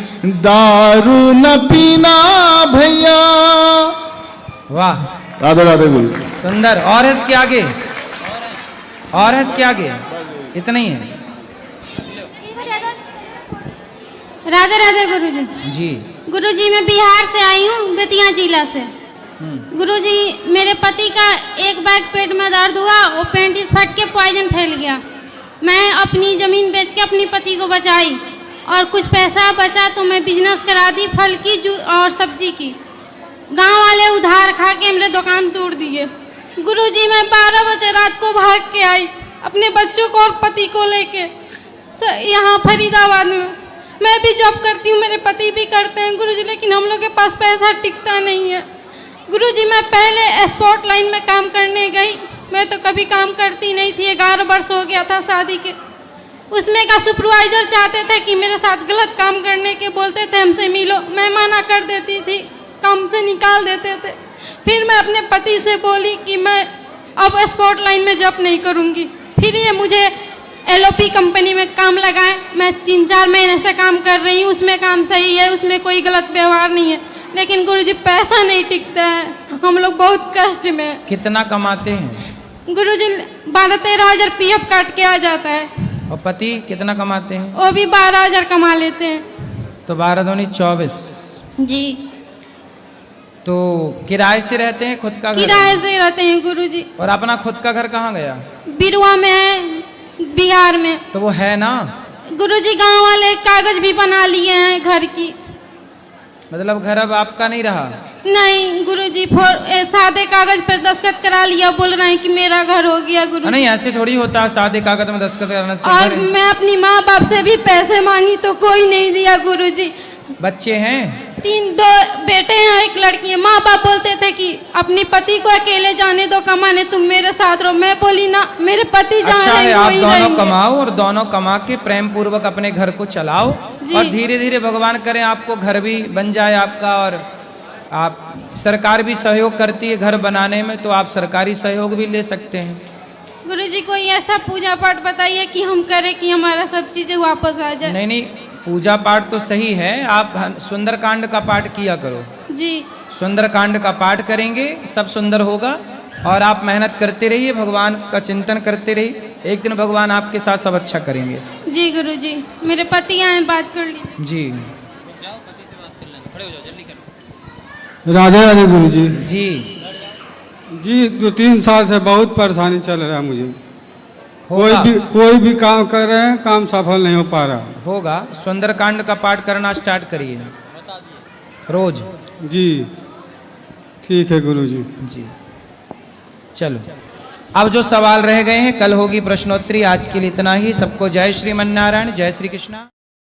दारू न पीना भैया। वाह, राधे राधे गुरु। सुंदर। और है इसके आगे, और है इसके आगे, इतना ही है। राधे राधे गुरुजी। जी गुरुजी मैं बिहार से आई हूँ, बेतिया जिला से। गुरुजी मेरे पति का एक बैग पेट में दर्द हुआ, वो पेंटिस फट के पॉइजन फैल गया। मैं अपनी ज़मीन बेच के अपनी पति को बचाई और कुछ पैसा बचा तो मैं बिजनेस करा दी, फल की और सब्जी की। गांव वाले उधार खा के मेरे दुकान तोड़ दिए। गुरुजी मैं 12 बजे रात को भाग के आई अपने बच्चों को और पति को लेके यहाँ फरीदाबाद में। मैं भी जॉब करती हूँ, मेरे पति भी करते हैं गुरुजी, लेकिन हम लोग के पास पैसा टिकता नहीं है। गुरुजी मैं पहले स्पोर्ट लाइन में काम करने गई, मैं तो कभी काम करती नहीं थी, 11 वर्ष हो गया था शादी के। उसमें का सुपरवाइजर चाहते थे कि मेरे साथ गलत काम करने के, बोलते थे हमसे मिलो, मैं मना कर देती थी, काम से निकाल देते थे। फिर मैं अपने पति से बोली कि मैं अब स्पोर्ट लाइन में जॉब नहीं करूँगी। फिर ये मुझे LOP कंपनी में काम लगाए। मैं 3-4 महीने से काम कर रही हूँ, उसमें काम सही है, उसमें कोई गलत व्यवहार नहीं है, लेकिन गुरुजी पैसा नहीं टिकता है, हम लोग बहुत कष्ट में। कितना कमाते हैं? गुरुजी 12-13 हज़ार PF काट के आ जाता है। और पति कितना कमाते हैं? वो भी 12 हज़ार कमा लेते हैं। तो 12 दूनी 24। जी। तो किराए से रहते हैं, खुद का घर? किराए से रहते हैं गुरुजी। और अपना खुद का घर कहाँ गया? बिरुआ में है, बिहार में। तो वो है ना गुरुजी, गांव वाले कागज भी बना लिए हैं घर की। मतलब घर अब आपका नहीं रहा? नहीं गुरुजी, सादे कागज पर दस्तखत करा लिया, बोल रहे हैं कि मेरा घर हो गया गुरुजी। नहीं, ऐसे थोड़ी होता है, सादे कागज में दस्तखत करना। और मैं अपनी माँ बाप से भी पैसे मांगी तो कोई नहीं दिया गुरुजी। बच्चे हैं? 2 बेटे हैं, 1 लड़की है। माँ बाप बोलते थे कि अपने पति को अकेले जाने दो कमाने, तुम मेरे साथ रहो। मैं बोली ना, मेरे पति जहाँ अच्छा है, रहेंगे आप वहीं दोनों रहेंगे। कमाओ और दोनों कमा के प्रेम पूर्वक अपने घर को चलाओ जी। और धीरे धीरे भगवान करे आपको घर भी बन जाए आपका, और आप सरकार भी सहयोग करती है घर बनाने में, तो आप सरकारी सहयोग भी ले सकते हैं। गुरुजी कोई ऐसा पूजा पाठ बताइए कि हम करें कि हमारा सब चीजें वापस आ जाए। नहीं, पूजा पाठ तो सही है, आप सुंदरकांड का पाठ किया करो। जी। सुंदरकांड का पाठ करेंगे सब सुंदर होगा, और आप मेहनत करते रहिए, भगवान का चिंतन करते रहिए, एक दिन भगवान आपके साथ सब अच्छा करेंगे। जी गुरुजी, मेरे पति आए, बात कर लीजिए। जी। राधे राधे गुरु जी। जी। जी 2-3 साल से बहुत परेशानी चल रहा है मुझे। होगा। कोई भी काम कर रहे हैं, काम सफल नहीं हो पा रहा। होगा। सुंदरकांड का पाठ करना स्टार्ट करिए रोज। जी ठीक है गुरु जी। जी चलो, अब जो सवाल रह गए हैं कल होगी प्रश्नोत्तरी। आज के लिए इतना ही। सबको जय श्रीमन नारायण, जय श्री कृष्णा।